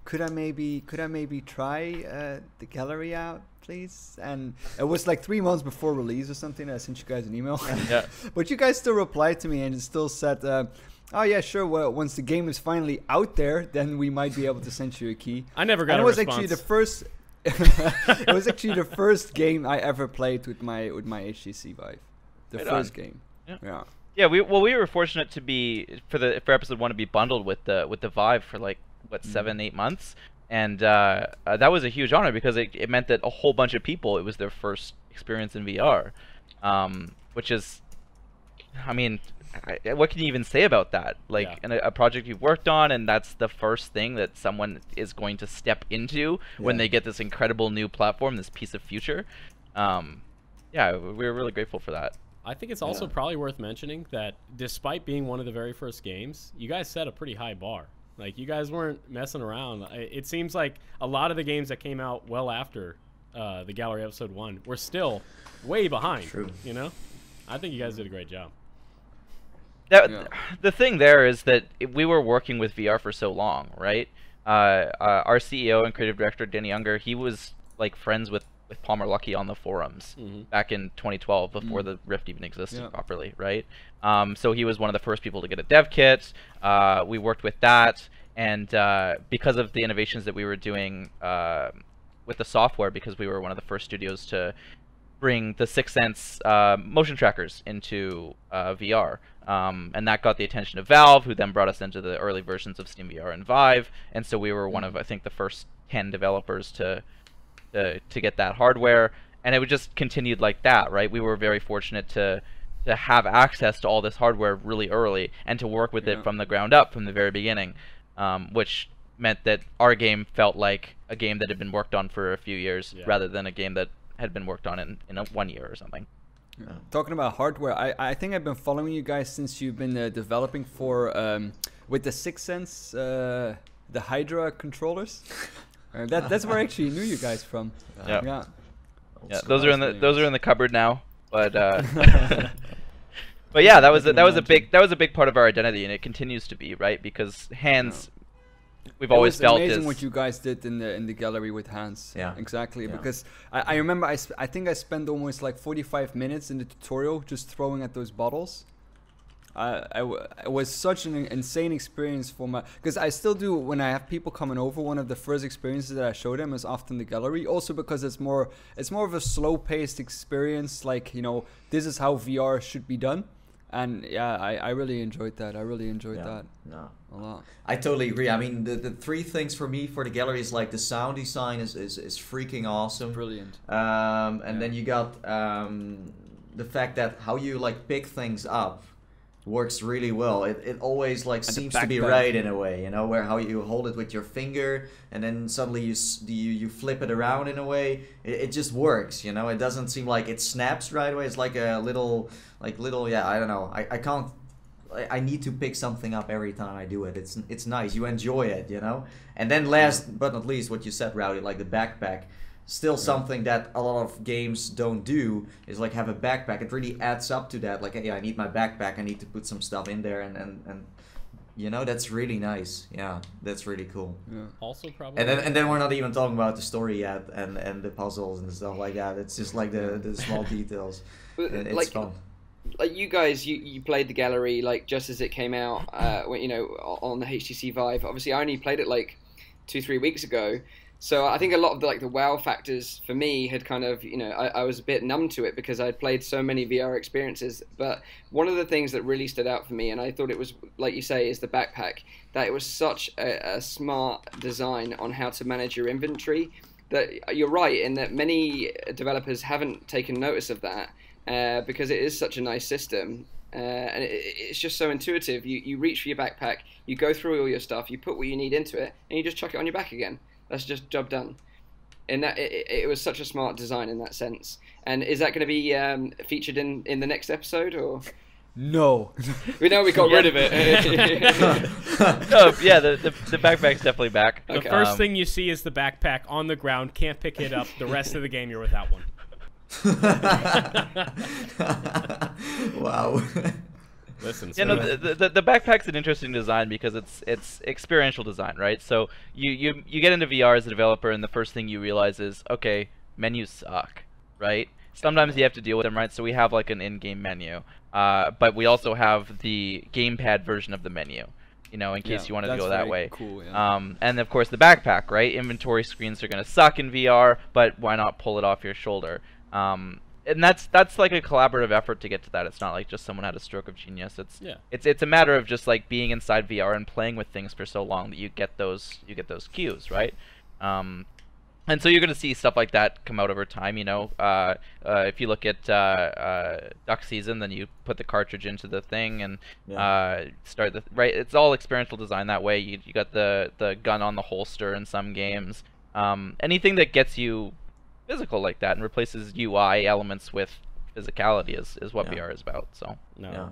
could I maybe try the gallery out, please? And it was like 3 months before release or something. I sent you guys an email. Yeah. But you guys still replied to me and it still said, oh yeah, sure. Well, once the game is finally out there, then we might be able to send you a key. I never got and a it was response. actually the first. It was actually the first game I ever played with my HTC Vive. The first game. Yeah. Yeah. We were fortunate to be for episode 1 to be bundled with the Vive for like 7-8 months, and that was a huge honor because it meant that a whole bunch of people, it was their first experience in VR, which is, I mean, what can you even say about that? Like, in a project you've worked on, and that's the first thing that someone is going to step into when they get this incredible new platform, this piece of future. Yeah, we're really grateful for that. I think it's also probably worth mentioning that despite being one of the very first games, you guys set a pretty high bar. Like, you guys weren't messing around. It seems like a lot of the games that came out well after the Gallery Episode 1 were still way behind. True. You know? I think you guys did a great job. The thing there is that we were working with VR for so long, right? Our CEO and creative director, Danny Unger, he was like friends with Palmer Luckey on the forums back in 2012 before the Rift even existed properly, right? So he was one of the first people to get a dev kit. We worked with that, and because of the innovations that we were doing with the software, because we were one of the first studios to bring the 6th Sense motion trackers into VR. And that got the attention of Valve, who then brought us into the early versions of SteamVR and Vive. And so we were one of, I think, the first 10 developers to get that hardware. And it would just continued like that, right? We were very fortunate to have access to all this hardware really early and to work with it from the ground up from the very beginning, which meant that our game felt like a game that had been worked on for a few years rather than a game that had been worked on in 1 year or something. Talking about hardware, I think I've been following you guys since you've been developing for with the 6th Sense, the Hydra controllers. That's where I actually knew you guys from. Yeah. Those are in the cupboard now, but but yeah, that was a big part of our identity, and it continues to be, right? Because Hans. We've always felt amazing what you guys did in the gallery with Hans. Yeah, exactly. Yeah. Because I remember I think I spent almost like 45 minutes in the tutorial just throwing at those bottles. It was such an insane experience for my, because I still do when I have people coming over. One of the first experiences that I show them is often the gallery. Also because it's more of a slow-paced experience. Like, you know, this is how VR should be done. And yeah, I really enjoyed that. I really enjoyed that. No. A lot. I totally agree. I mean, the three things for me for the gallery is like the sound design is freaking awesome. Brilliant. And then you got the fact that how you like pick things up works really well. It always like seems to be right in a way, you know, where how you hold it with your finger and then suddenly you flip it around in a way. It just works, you know. It doesn't seem like it snaps right away. It's like a little yeah, I don't know. I need to pick something up every time I do it. It's nice. You enjoy it, you know. And then last but not least, what you said, Rowdy, like the backpack. Still something that a lot of games don't do is like have a backpack. It really adds up to that. Like, hey, I need my backpack. I need to put some stuff in there, and you know, that's really nice. Yeah, that's really cool. Yeah. Also probably. And then we're not even talking about the story yet and the puzzles and stuff like that. It's just like the small details. It's like, fun. Like you guys, you played the gallery like just as it came out, when, you know, on the HTC Vive. Obviously, I only played it like 2-3 weeks ago. So I think a lot of the wow factors for me had kind of, you know, I was a bit numb to it because I'd played so many VR experiences. But one of the things that really stood out for me, and I thought it was, like you say, is the backpack, that it was such a smart design on how to manage your inventory. That you're right in that many developers haven't taken notice of that because it is such a nice system. And it's just so intuitive. You reach for your backpack, you go through all your stuff, you put what you need into it, and you just chuck it on your back again. That's just job done. And that it was such a smart design in that sense. And is that going to be featured in the next episode, or? No. We know we got rid of it. No, yeah, the backpack's definally back. The first thing you see is the backpack on the ground. Can't pick it up. The rest of the game, you're without one. Wow. Listen, yeah, no, the backpack's an interesting design because it's experiential design, right? So you get into VR as a developer, and the first thing you realize is, okay, menus suck, right? Sometimes you have to deal with them, right? So we have like an in-game menu, but we also have the gamepad version of the menu, you know, in case you wanted to go that way. Cool, yeah. And of course the backpack, right? Inventory screens are gonna suck in VR, but why not pull it off your shoulder? And that's like a collaborative effort to get to that. It's not like just someone had a stroke of genius. It's a matter of just like being inside VR and playing with things for so long that you get those cues, right? And And so you're going to see stuff like that come out over time, you know. If you look at Duck Season, then you put the cartridge into the thing and start the right. It's all experiential design that way. You got the gun on the holster in some games. Anything that gets you physical like that and replaces UI elements with physicality is what VR is about. So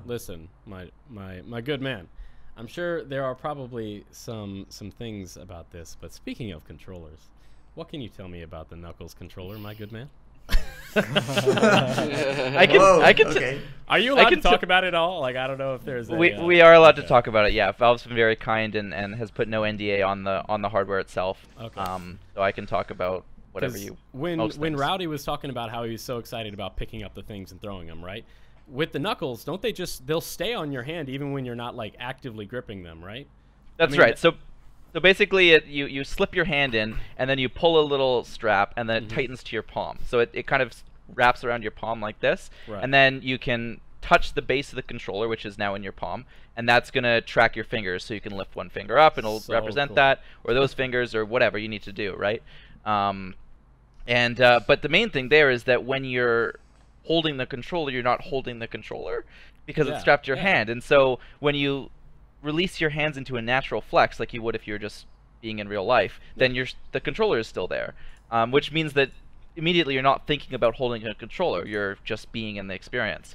listen, my good man. I'm sure there are probably some things about this, but speaking of controllers. What can you tell me about the Knuckles controller, my good man? I can. Okay. Are you allowed to talk about it all? Like, I don't know if there's. We are allowed to talk about it. Yeah, Valve's been very kind and has put no NDA on the hardware itself. Okay. So I can talk about whatever you. When Rowdy was talking about how he was so excited about picking up the things and throwing them, right? With the Knuckles, don't they they'll stay on your hand even when you're not like actively gripping them, right? That's right. So basically, you slip your hand in, and then you pull a little strap, and then it tightens to your palm. So it kind of wraps around your palm like this, and then you can touch the base of the controller, which is now in your palm, and that's going to track your fingers. So you can lift one finger up, and it'll represent that, or those fingers, or whatever you need to do, right? But the main thing there is that when you're holding the controller, you're not holding the controller because it's strapped to your hand. And so when you release your hands into a natural flex like you would if you're just being in real life, then the controller is still there, which means that immediately you're not thinking about holding a controller, you're just being in the experience.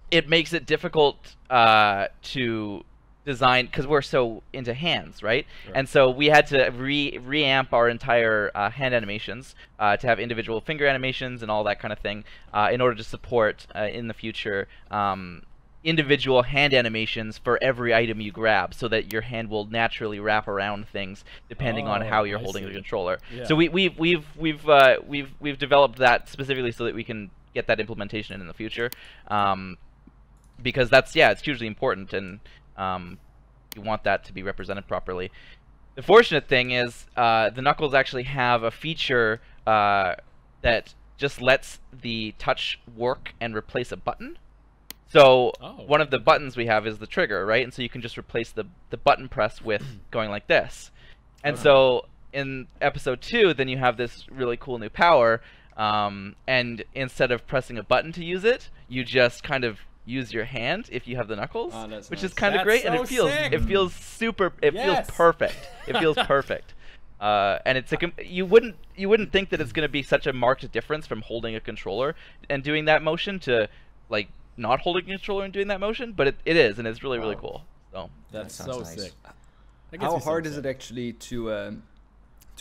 It makes it difficult to design because we're so into hands, right? And so we had to reamp our entire hand animations to have individual finger animations and all that kind of thing in order to support in the future individual hand animations for every item you grab, so that your hand will naturally wrap around things depending on how you're holding the controller. So we've developed that specifically so that we can get that implementation in the future, because it's hugely important, and you want that to be represented properly. The fortunate thing is the Knuckles actually have a feature that just lets the touch work and replace a button. So one of the buttons we have is the trigger, right? And so you can just replace the button press with going like this. And so in episode 2, then you have this really cool new power, and instead of pressing a button to use it, you just kind of use your hand if you have the Knuckles, which is kind of great, and it feels super. It feels perfect. It feels perfect. And it's you wouldn't think that it's going to be such a marked difference from holding a controller and doing that motion to like not holding a controller and doing that motion, but it is, and it's really really cool. So that's so sick. How hard is it actually to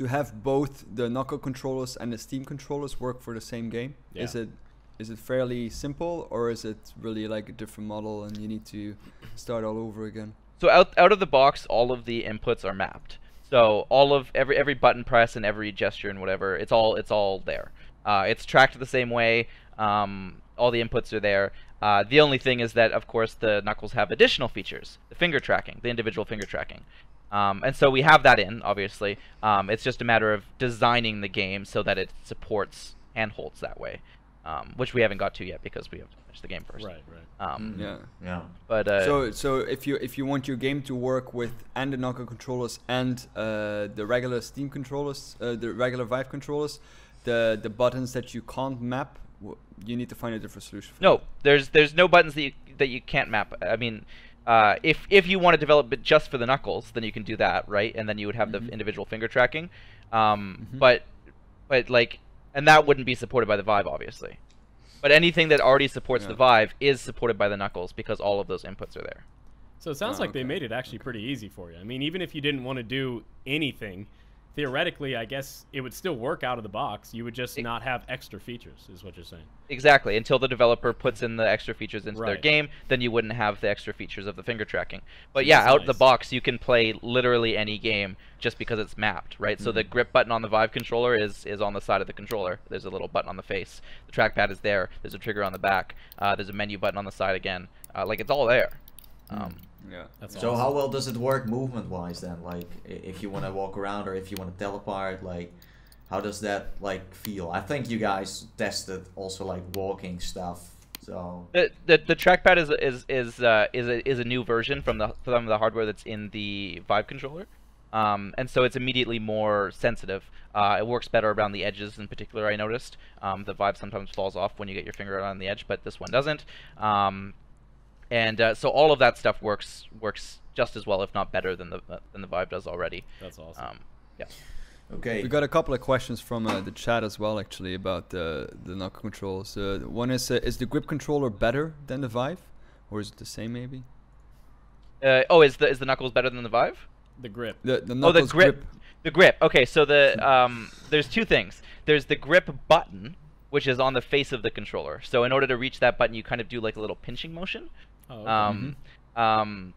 have both the Knuckle controllers and the Steam controllers work for the same game? Is it fairly simple, or is it really like a different model and you need to start all over again? So out of the box, all of the inputs are mapped. So all of every button press and every gesture and whatever, it's all there. It's tracked the same way. All the inputs are there. The only thing is that, of course, the Knuckles have additional features, the finger tracking, the individual finger tracking. And so we have that in, obviously. It's just a matter of designing the game so that it supports handholds that way, which we haven't got to yet because we have to finish the game first. Right. Yeah. But so if you want your game to work with and the Knuckle controllers and the regular Steam controllers, the regular VIII controllers, the buttons that you can't map, you need to find a different solution for no, there's no buttons that you can't map. I mean, if you want to develop it just for the Knuckles, then you can do that, right? And then you would have the individual finger tracking. But like, and that wouldn't be supported by the VIII, obviously. But anything that already supports the VIII is supported by the Knuckles because all of those inputs are there. So it sounds like they made it actually pretty easy for you. I mean, even if you didn't want to do anything, theoretically, I guess it would still work out of the box. You would just not have extra features, is what you're saying. Exactly. Until the developer puts in the extra features into their game, then you wouldn't have the extra features of the finger tracking. But yeah, out of the box, you can play literally any game just because it's mapped, right? So the grip button on the VIII controller is on the side of the controller. There's a little button on the face. The trackpad is there. There's a trigger on the back. There's a menu button on the side again. Like, it's all there. That's so awesome. How well does it work movement-wise then? Like, if you want to walk around or if you want to teleport, like, how does that like feel? I think you guys tested also like walking stuff. So the trackpad is a new version from the hardware that's in the VIII controller. and so it's immediately more sensitive. It works better around the edges in particular, I noticed. The Vive sometimes falls off when you get your finger on the edge, but this one doesn't. So all of that stuff works just as well, if not better, than the Vive does already. That's awesome. Yeah. Okay. We got a couple of questions from the chat as well, actually, about the knuckle controls. One is the grip controller better than the Vive, or is it the same maybe? Is the Knuckles better than the Vive? The grip. The Knuckles grip. The grip. Okay, so there's two things. There's the grip button, which is on the face of the controller. So in order to reach that button, you kind of do like a little pinching motion. Oh, okay.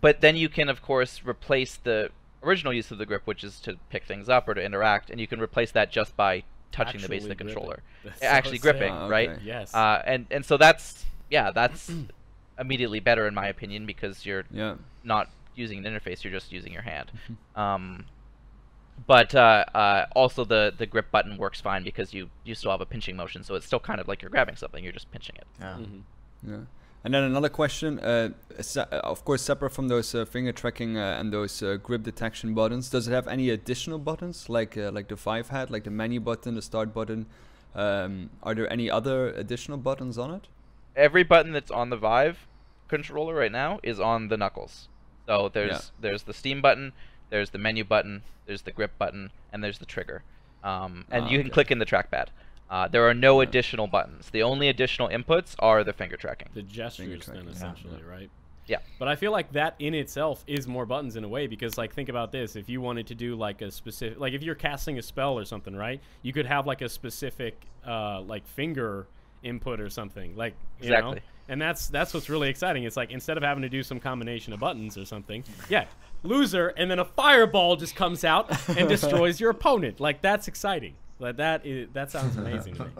But then you can, of course, replace the original use of the grip, which is to pick things up or to interact, and you can replace that just by touching the base of the controller. Actually gripping, right? Okay. Yes. And so that's immediately better in my opinion, because you're not using an interface, you're just using your hand. But also the grip button works fine because you still have a pinching motion, so it's still kind of like you're grabbing something, you're just pinching it. Yeah. And then another question, of course, separate from those finger tracking and those grip detection buttons, does it have any additional buttons like the Vive had, like the menu button, the start button? Are there any other additional buttons on it? Every button that's on the Vive controller right now is on the Knuckles. So there's the Steam button, there's the menu button, there's the grip button, and there's the trigger. And you can click in the trackpad. There are no additional buttons. The only additional inputs are the finger tracking. The gestures, then, essentially, right? Yeah. But I feel like that in itself is more buttons in a way, because, like, think about this. If you wanted to do, like, a specific... Like, if you're casting a spell or something, right? You could have, like, a specific, like, finger input or something. Like, you know? And that's what's really exciting. It's like, instead of having to do some combination of buttons or something, loser, and then a fireball just comes out and destroys your opponent. Like, that's exciting. Like that sounds amazing to me.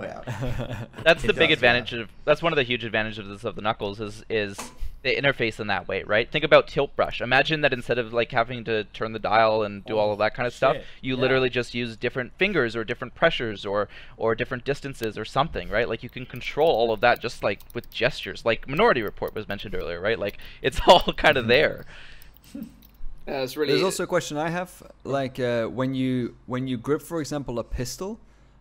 That's the big advantage of. That's one of the huge advantages of the Knuckles is the interface in that way, right? Think about Tilt Brush. Imagine that instead of like having to turn the dial and do all of that kind of stuff, you literally just use different fingers or different pressures or different distances or something, right? Like you can control all of that just like with gestures. Like Minority Report was mentioned earlier, right? Like it's all kind of there. It's really... There's also a question I have, like when you grip, for example, a pistol,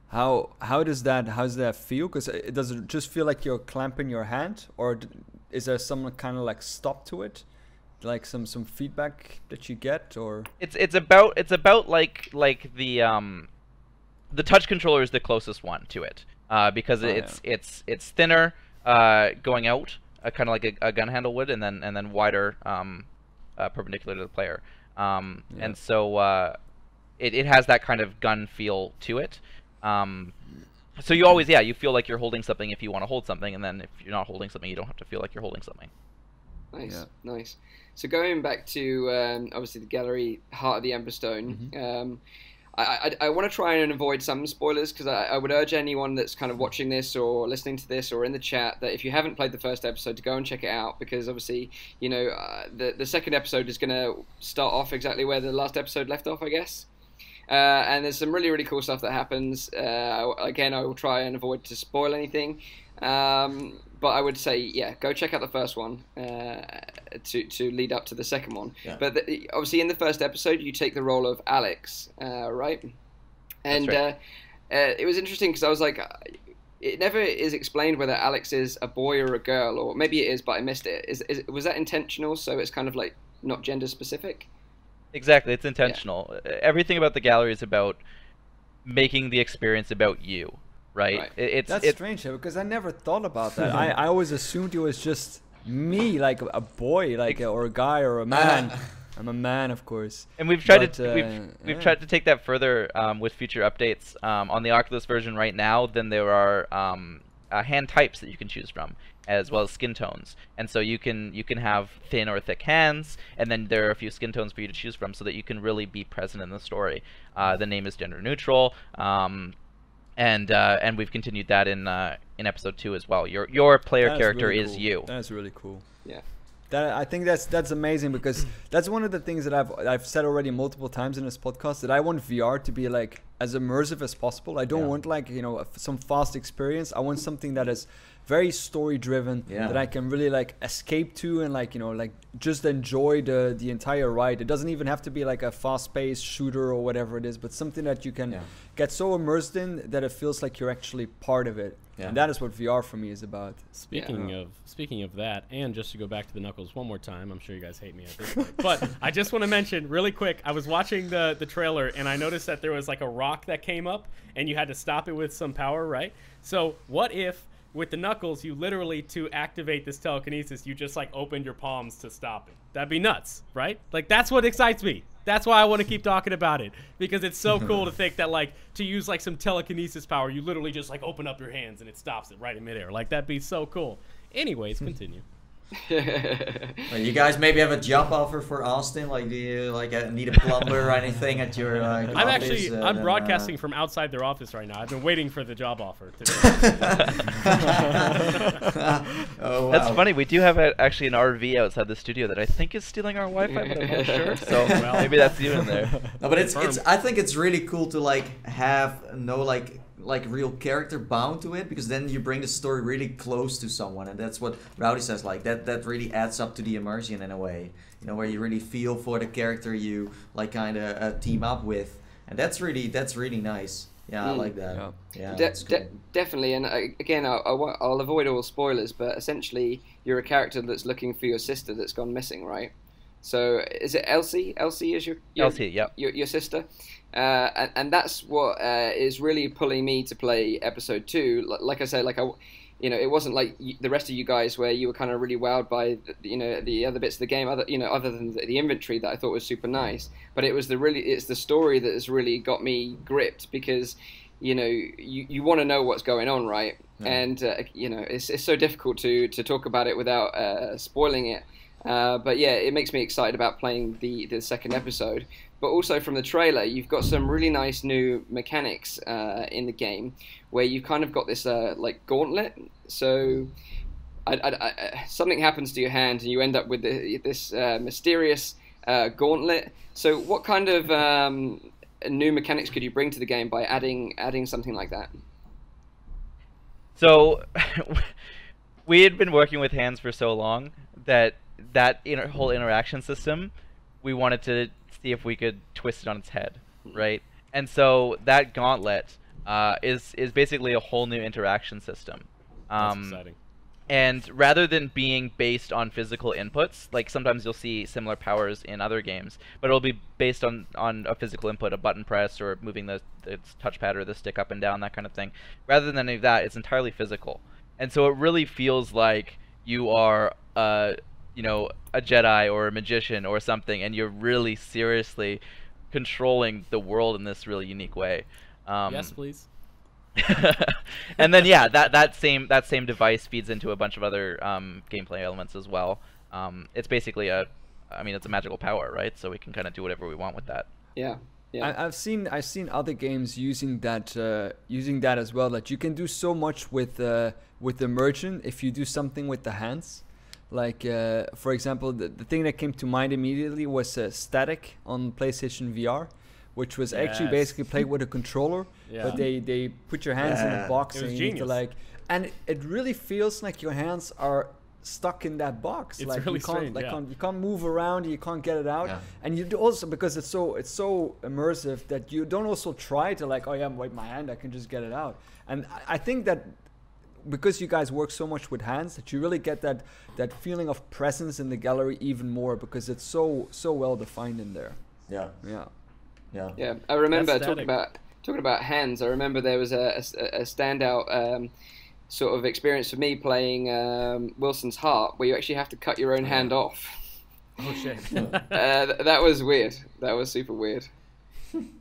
how does that feel? Because does it just feel like you're clamping your hand, or is there some kind of like stop to it, like some feedback that you get, or it's about like the touch controller is the closest one to it, because it's thinner going out, kind of like a gun handle would, and then wider. Perpendicular to the player, and so it has that kind of gun feel to it. So you always, you feel like you're holding something if you want to hold something, and then if you're not holding something, you don't have to feel like you're holding something. Nice, nice. So going back to obviously the gallery, Heart of the Emberstone. I want to try and avoid some spoilers, because I would urge anyone that's kind of watching this or listening to this or in the chat that if you haven't played the first episode, to go and check it out, because obviously, you know, the second episode is going to start off exactly where the last episode left off, I guess. And there's some really, really cool stuff that happens. Again, I will try and avoid to spoil anything. But I would say, go check out the first one to lead up to the second one. Yeah. But obviously, in the first episode, you take the role of Alex, right? And right. It was interesting because I was like, it never is explained whether Alex is a boy or a girl, or maybe it is, but I missed it. Was that intentional? So it's kind of like not gender specific? Exactly, it's intentional. Yeah. Everything about the gallery is about making the experience about you. Right. That's strange, because I never thought about that. I always assumed it was just me, like a boy, like or a guy or a man. I'm a man, of course. And we've tried we've tried to take that further with future updates. On the Oculus version right now, then there are hand types that you can choose from, as well as skin tones. And so you can have thin or thick hands, and then there are a few skin tones for you to choose from, so that you can really be present in the story. The name is gender neutral. And we've continued that in episode 2 as well. Your player character really is cool. you. That's really cool. Yeah. I think that's amazing, because that's one of the things that I've said already multiple times in this podcast, that I want VR to be like as immersive as possible. I don't want like, you know, some fast experience. I want something that is very story driven, that I can really like escape to and like, you know, like just enjoy the entire ride. It doesn't even have to be like a fast paced shooter or whatever it is, but something that you can get so immersed in that it feels like you're actually part of it. And that is what VR for me is about. Speaking of that, and just to go back to the Knuckles one more time, I'm sure you guys hate me at this point, but I just want to mention really quick, I was watching the trailer and I noticed that there was like a rock that came up and you had to stop it with some power, right? So what if with the Knuckles, you literally, to activate this telekinesis, you just like opened your palms to stop it? That'd be nuts, right? Like, that's what excites me. That's why I want to keep talking about it, because it's so cool to think that like to use like some telekinesis power, you literally just like open up your hands and it stops it right in midair. Like, that'd be so cool. Anyways, continue. Well, you guys maybe have a job offer for Austin. Like, do you like need a plumber or anything at your office? I'm broadcasting from outside their office right now. I've been waiting for the job offer today. Oh, wow. That's funny. We do have actually an RV outside the studio that I think is stealing our Wi-Fi, but I'm not sure. So maybe that's you in there. No, but it's I think it's really cool to like have no like real character bound to it, because then you bring the story really close to someone, and that's what Rowdy says, like that really adds up to the immersion in a way, you know, where you really feel for the character you like kind of team up with, and that's really nice. I like that. Cool. Definitely. And again, I'll avoid all spoilers, but essentially you're a character that's looking for your sister that's gone missing, right? So is it Elsie? Elsie is your sister. And that's what is really pulling me to play episode 2. Like I said, it wasn't like the rest of you guys where you were kind of really wowed by the other bits of the game, other than the inventory that I thought was super nice. But it's the story that has really got me gripped, because you want to know what's going on, right? Yeah. And it's so difficult to talk about it without spoiling it. But yeah, it makes me excited about playing the second episode. But also from the trailer, you've got some really nice new mechanics in the game, where you've kind of got this like gauntlet. So something happens to your hand and you end up with this mysterious gauntlet. So what kind of new mechanics could you bring to the game by adding something like that? So we had been working with hands for so long that whole interaction system, we wanted to see if we could twist it on its head, right? And so that gauntlet is basically a whole new interaction system. That's exciting. And rather than being based on physical inputs, like sometimes you'll see similar powers in other games, but it'll be based on a physical input, a button press, or moving the touchpad or the stick up and down, that kind of thing. Rather than any of that, it's entirely physical. And so it really feels like you are a Jedi or a magician or something, and you're really seriously controlling the world in this really unique way. Yes, please. And then that same device feeds into a bunch of other gameplay elements as well. It's basically it's a magical power, right? So we can kind of do whatever we want with that. Yeah. I've seen other games using that as well. That you can do so much with immersion if you do something with the hands. Like for example, the thing that came to mind immediately was Static on PlayStation VR, which was actually basically played with a controller, but they put your hands in a box and you need to and it really feels like your hands are stuck in that box. It's like really you can't strange, you can't move around, you can't get it out, and you also, because it's so immersive that you don't also try to wipe my hand, I can just get it out. And I think that because you guys work so much with hands, that you really get that feeling of presence in the gallery even more, because it's so well defined in there. Yeah. I remember talking about hands. I remember there was a standout sort of experience for me playing Wilson's Heart, where you actually have to cut your own hand off. Oh shit. That was weird. That was super weird.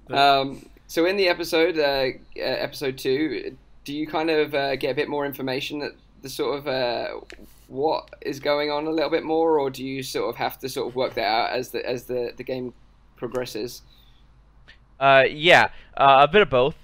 So in the episode 2, do you kind of get a bit more information that the sort of what is going on a little bit more, or do you sort of have to sort of work that out as the game progresses? A bit of both.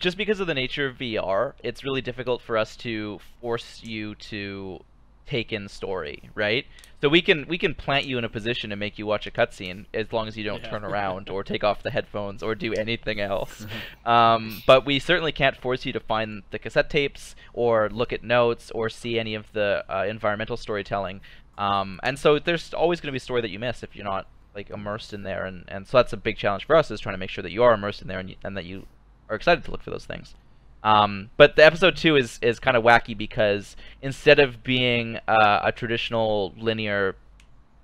Just because of the nature of VR, it's really difficult for us to force you to taken story, right? So we can plant you in a position to make you watch a cutscene as long as you don't turn around or take off the headphones or do anything else. But we certainly can't force you to find the cassette tapes or look at notes or see any of the environmental storytelling. And so there's always going to be a story that you miss if you're not like immersed in there, and so that's a big challenge for us, is trying to make sure that you are immersed in there and that you are excited to look for those things. But the episode 2 is kind of wacky because instead of being a traditional linear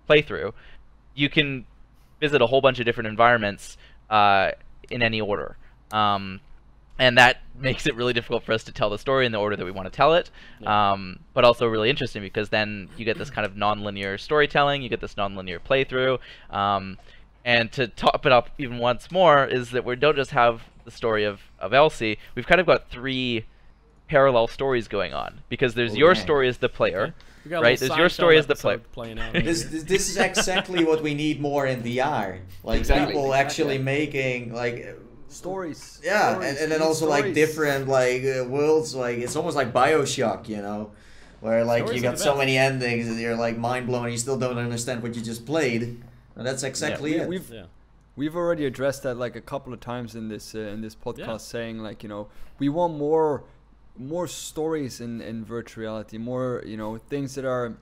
playthrough, you can visit a whole bunch of different environments in any order. And that makes it really difficult for us to tell the story in the order that we want to tell it, but also really interesting because then you get this kind of non-linear storytelling, you get this non-linear playthrough, and to top it up even once more is that we don't just have the story of Elsie, we've kind of got 3 parallel stories going on, because there's your story as the player, right? There's your story as the player. This is exactly what we need more in VR, like people actually making like stories. Yeah, stories. And then also stories. like different like worlds, like it's almost like BioShock, you know, where like stories you got so many endings and you're like mind blown and you still don't understand what you just played. And that's exactly it. We've already addressed that like a couple of times in this podcast, saying like, you know, we want more stories in virtual reality, more, you know, things that are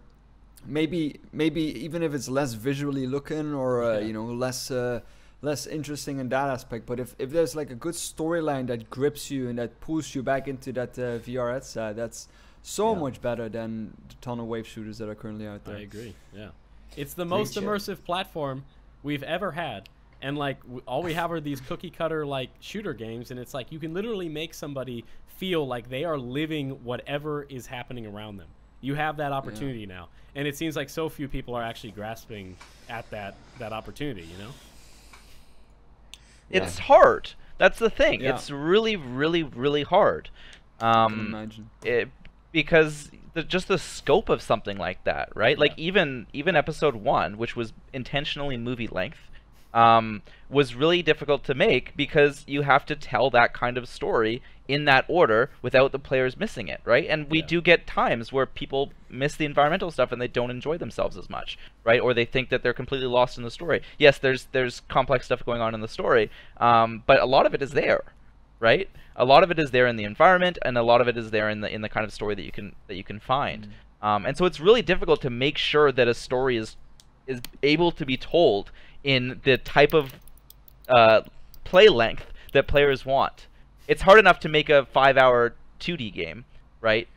maybe even if it's less visually looking or you know, less interesting in that aspect, but if there's like a good storyline that grips you and that pulls you back into that VR headset, that's so much better than the ton of wave shooters that are currently out there. I agree. Yeah, it's the most immersive platform we've ever had, and like all we have are these cookie cutter like shooter games, and it's like you can literally make somebody feel like they are living whatever is happening around them. You have that opportunity now, and it seems like so few people are actually grasping at that opportunity, you know. It's hard. That's the thing. It's really, really, really hard. I can imagine. Because just the scope of something like that, right? Like even episode 1, which was intentionally movie length, was really difficult to make because you have to tell that kind of story in that order without the players missing it, right? And we do get times where people miss the environmental stuff and they don't enjoy themselves as much, right? Or they think that they're completely lost in the story. Yes, there's complex stuff going on in the story, but a lot of it is there, right? A lot of it is there in the environment, and a lot of it is there in the kind of story that you can find. And so it's really difficult to make sure that a story is able to be told in the type of play length that players want. It's hard enough to make a 5-hour 2D game, right?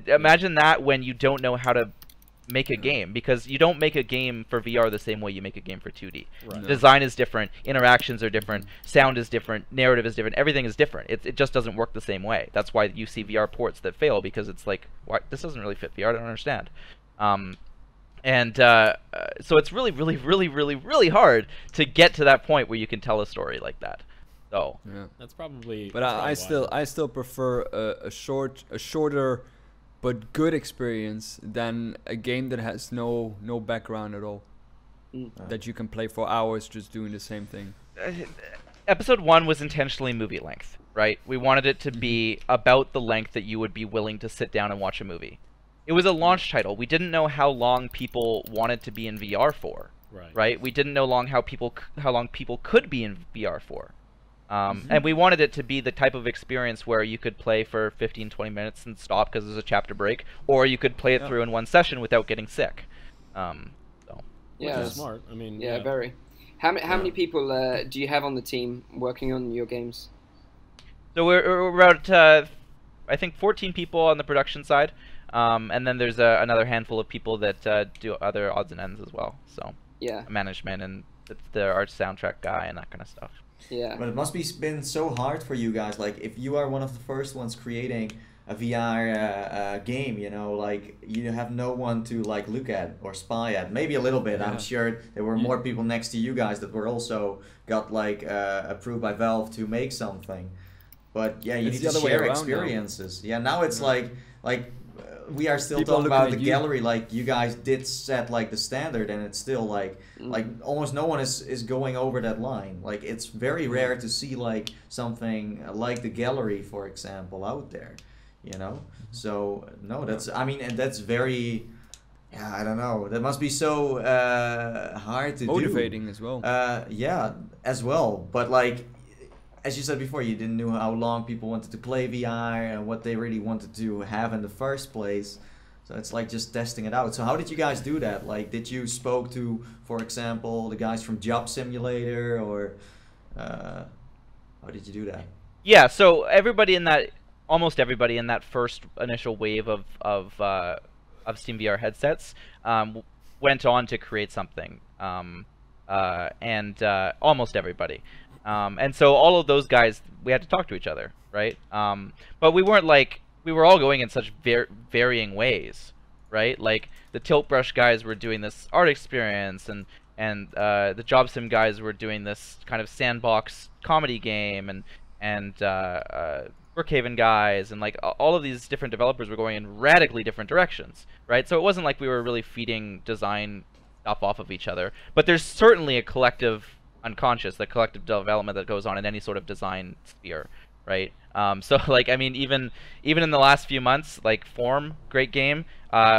Imagine that when you don't know how to make a game, because you don't make a game for VR the same way you make a game for 2D. Right. No. Design is different, interactions are different, sound is different, narrative is different, everything is different. It just doesn't work the same way. That's why you see VR ports that fail, because it's like, why, this doesn't really fit VR, I don't understand. So it's really, really, really, really, really hard to get to that point where you can tell a story like that. So that's probably. But I still prefer a shorter, but good experience than a game that has no background at all, that you can play for hours just doing the same thing. Episode 1 was intentionally movie length, right? We wanted it to be about the length that you would be willing to sit down and watch a movie. It was a launch title. We didn't know how long people wanted to be in VR for, right? We didn't know how long people could be in VR for. And we wanted it to be the type of experience where you could play for 15-20 minutes and stop because there's a chapter break, or you could play it through in one session without getting sick. Which is smart. I mean, very. How many people do you have on the team working on your games? So we're about I think 14 people on the production side, and then there's another handful of people that do other odds and ends as well. So management and the art soundtrack guy and that kind of stuff. Yeah. But it must be been so hard for you guys. Like, if you are one of the first ones creating a VR game, you know, like, you have no one to, like, look at or spy at. Maybe a little bit. I'm sure there were more people next to you guys that were also got, like, approved by Valve to make something. But, yeah, you need to share experiences. Now. Yeah, now it's like we are still talking about the gallery, like you guys did set like the standard, and it's still like almost no one is going over that line. Like, it's very rare to see like something like the gallery, for example, out there, you know. So no, that's, I mean, and that's very Yeah, I don't know. That must be so hard to motivating as well. Yeah, as well. But like, as you said before, you didn't know how long people wanted to play VR and what they really wanted to have in the first place. So it's like just testing it out. So how did you guys do that? Like, did you spoke to, for example, the guys from Job Simulator, or how did you do that? Yeah, so almost everybody in that first initial wave of SteamVR headsets went on to create something, and almost everybody. And so all of those guys, we had to talk to each other, right? But we weren't like, we were all going in such varying ways, right? Like the Tilt Brush guys were doing this art experience, and the Job Sim guys were doing this kind of sandbox comedy game, and Brookhaven guys, and like all of these different developers were going in radically different directions, right? So it wasn't like we were really feeding design stuff off of each other, but there's certainly a collective unconscious, the collective development that goes on in any sort of design sphere, right? So like, I mean, even in the last few months, like Form, great game,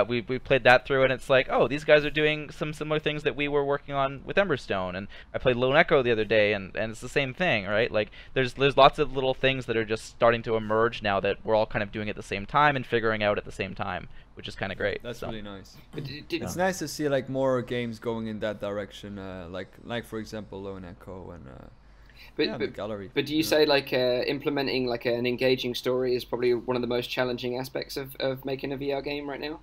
we played that through, and it's like, oh, these guys are doing some similar things that we were working on with Emberstone. And I played Lone Echo the other day, and it's the same thing, right? Like there's lots of little things that are just starting to emerge now that we're all kind of doing at the same time and figuring out at the same time, which is kind of great. That's really nice. It's nice to see like more games going in that direction, like for example Lone Echo and the gallery. But do you say like implementing like an engaging story is probably one of the most challenging aspects of making a VR game right now?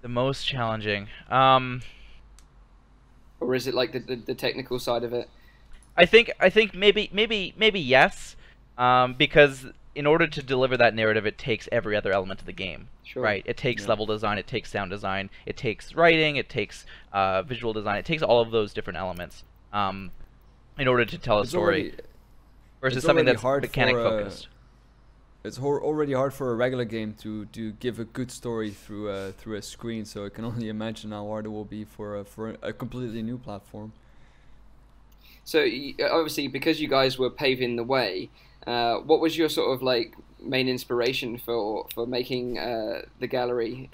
The most challenging, or is it like the technical side of it? I think maybe yes, because in order to deliver that narrative, it takes every other element of the game. Sure. Right? It takes level design, it takes sound design, it takes writing, it takes visual design, it takes all of those different elements in order to tell a story. Versus something that's mechanic focused. It's already hard for a regular game to give a good story through a screen, so I can only imagine how hard it will be for a completely new platform. So obviously, because you guys were paving the way, what was your sort of like main inspiration for making the gallery?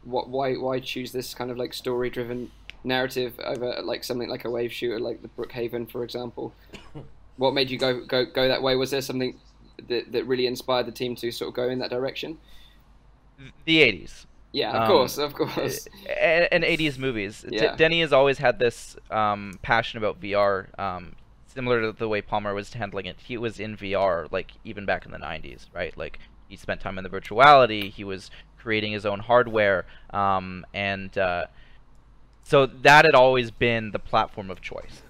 Why choose this kind of like story-driven narrative over like something like a wave shooter like the Brookhaven, for example? What made you go that way? Was there something that really inspired the team to sort of go in that direction? The 80s. Yeah, of course. And 80s movies. Yeah. Denny has always had this passion about VR, similar to the way Palmer was handling it. He was in VR, like, even back in the 90s, right? Like, he spent time in the virtuality, he was creating his own hardware, and so that had always been the platform of choice.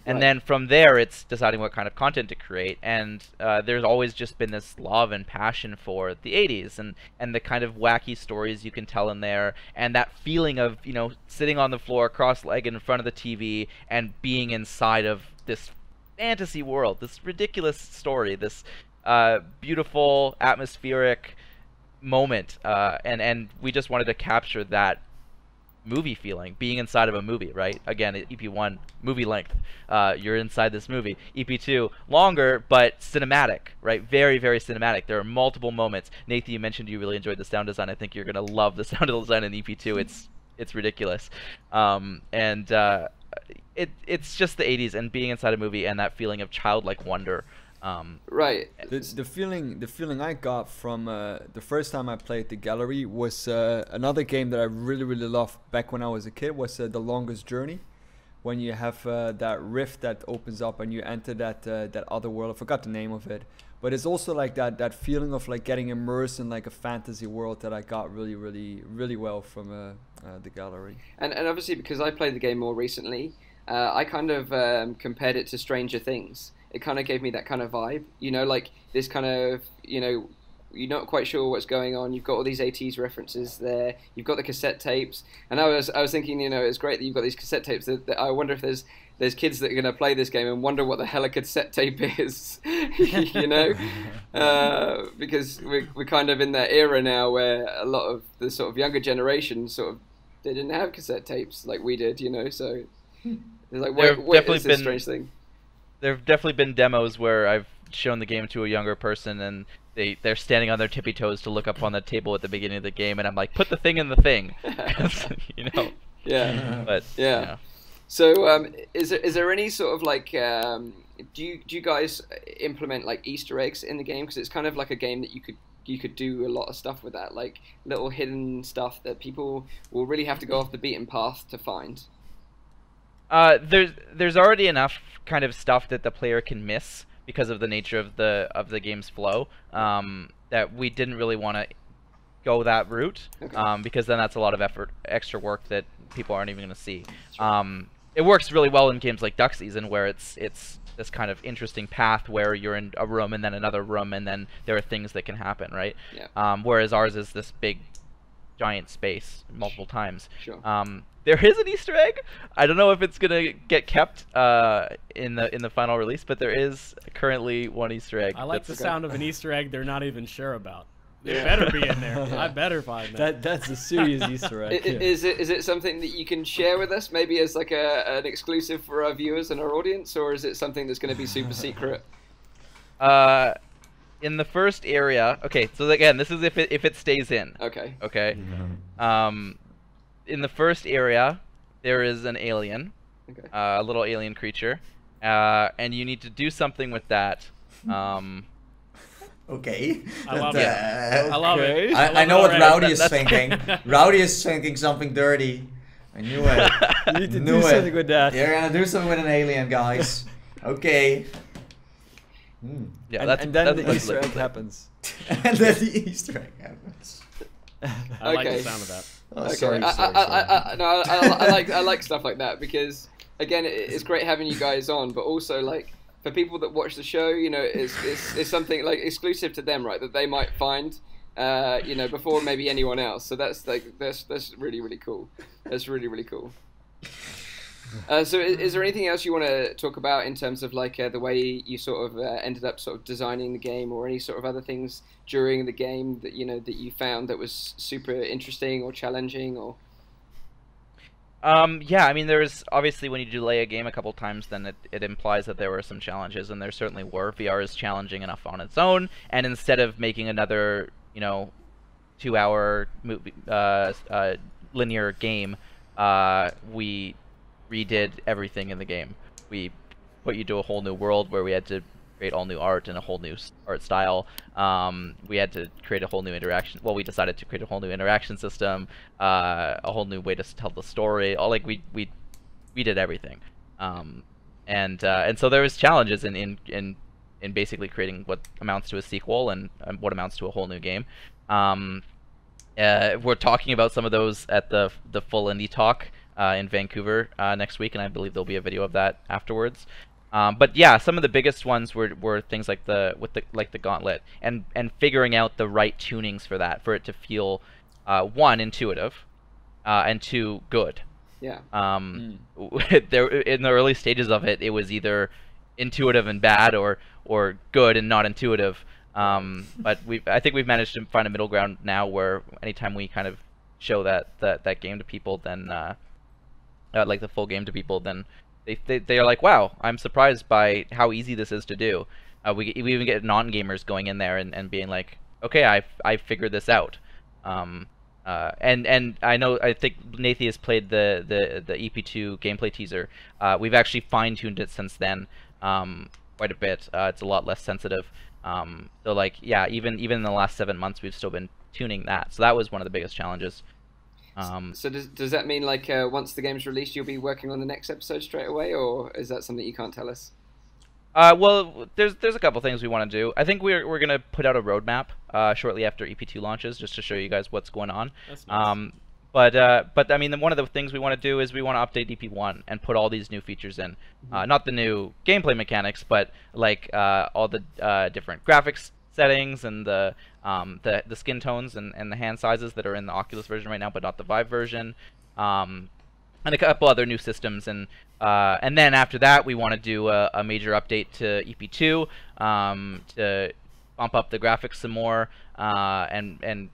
And then from there, it's deciding what kind of content to create. And there's always just been this love and passion for the 80s and the kind of wacky stories you can tell in there. And that feeling of, you know, sitting on the floor, cross-legged in front of the TV and being inside of this fantasy world, this ridiculous story, this beautiful, atmospheric moment. And we just wanted to capture that movie feeling, being inside of a movie, right? Again, EP1, movie length, you're inside this movie. EP2, longer but cinematic, right? Very, very cinematic. There are multiple moments. Nathie, you mentioned you really enjoyed the sound design. I think you're gonna love the sound design in EP2. It's ridiculous, it's just the 80s and being inside a movie and that feeling of childlike wonder. Right. The feeling I got from the first time I played the gallery was another game that I really loved back when I was a kid was The Longest Journey, when you have that rift that opens up and you enter that other world. I forgot the name of it, but it's also like that feeling of like getting immersed in like a fantasy world that I got really well from the gallery. And obviously because I played the game more recently, I kind of compared it to Stranger Things. It kind of gave me that kind of vibe, you know, like this kind of, you know, you're not quite sure what's going on. You've got all these 80s references there. You've got the cassette tapes, and I was thinking, you know, it's great that you've got these cassette tapes. That I wonder if there's kids that are going to play this game and wonder what the hell a cassette tape is, you know, because we're kind of in that era now where a lot of the sort of younger generation they didn't have cassette tapes like we did, you know. So it's like, what is this strange thing? There have definitely been demos where I've shown the game to a younger person and they're standing on their tippy toes to look up on the table at the beginning of the game, and I'm like, put the thing in the thing, you know. Yeah. But yeah. You know. So is there any sort of like do you guys implement like Easter eggs in the game, because it's kind of like a game that you could do a lot of stuff with that, like little hidden stuff that people will really have to go off the beaten path to find? There's already enough kind of stuff that the player can miss because of the nature of the game's flow, that we didn't really want to go that route, okay. Because then that's a lot of extra work that people aren't even going to see. It works really well in games like Duck Season, where it's this kind of interesting path where you're in a room and then another room and then there are things that can happen, right? Yeah. Whereas ours is this big, giant space multiple times. Sure. There is an Easter egg. I don't know if it's gonna get kept in the final release, but there is currently one Easter egg. I like the sound of an Easter egg they're not even sure about. It better be in there. I better find that. That's a serious Easter egg. Is it something that you can share with us, maybe as like an exclusive for our viewers and our audience, or is it something that's going to be super secret? In the first area, okay. So again, this is if it stays in. Okay. Okay. In the first area, there is an alien, okay. A little alien creature, and you need to do something with that. Okay. I love it. I love it. I know what Rowdy is thinking. Rowdy is thinking something dirty. I knew it. You need to do something with that. You're gonna do something with an alien, guys. Okay. Yeah, and then the Easter egg happens. And then the Easter egg happens. I like the sound of that. Oh, okay. sorry. I like stuff like that, because again, it's great having you guys on, but also like for people that watch the show, you know, it's something like exclusive to them, right? That they might find, you know, before maybe anyone else. So that's really cool. That's really cool. So is there anything else you want to talk about in terms of like the way you sort of ended up sort of designing the game, or any sort of other things during the game that you found that was super interesting or challenging, or? Yeah, I mean, there's obviously when you delay a game a couple times, then it implies that there were some challenges, and there certainly were. VR is challenging enough on its own, and instead of making another, 2-hour movie, linear game, we redid everything in the game. We put you to a whole new world where we had to create all new art and a whole new art style. We had to create a whole new interaction. Well, we decided to create a whole new interaction system, a whole new way to tell the story. We did everything, and so there was challenges in basically creating what amounts to a sequel and what amounts to a whole new game. We're talking about some of those at the full indie talk in Vancouver next week, and I believe there'll be a video of that afterwards. But yeah, some of the biggest ones were things like the gauntlet, and figuring out the right tunings for that, for it to feel one, intuitive, and two, good. Yeah. There in the early stages of it, it was either intuitive and bad, or good and not intuitive. But I think we've managed to find a middle ground now, where anytime we kind of show that game to people, then like the full game to people, then they are like, wow, I'm surprised by how easy this is to do. We even get non-gamers going in there and being like, okay, I figured this out. And I think Nathie has played the EP2 gameplay teaser. We've actually fine-tuned it since then quite a bit. It's a lot less sensitive. So like, yeah, even in the last 7 months, we've still been tuning that. So that was one of the biggest challenges. So does that mean like once the game's released, you'll be working on the next episode straight away, or is that something you can't tell us? Well, there's a couple things we want to do. I think we're gonna put out a roadmap shortly after EP2 launches, just to show you guys what's going on. That's nice. But I mean, one of the things we want to do is we want to update EP1 and put all these new features in. Not the new gameplay mechanics, but like all the different graphics settings and the skin tones and the hand sizes that are in the Oculus version right now, but not the Vive version. And a couple other new systems, and then after that we want to do a major update to EP2 to bump up the graphics some more, and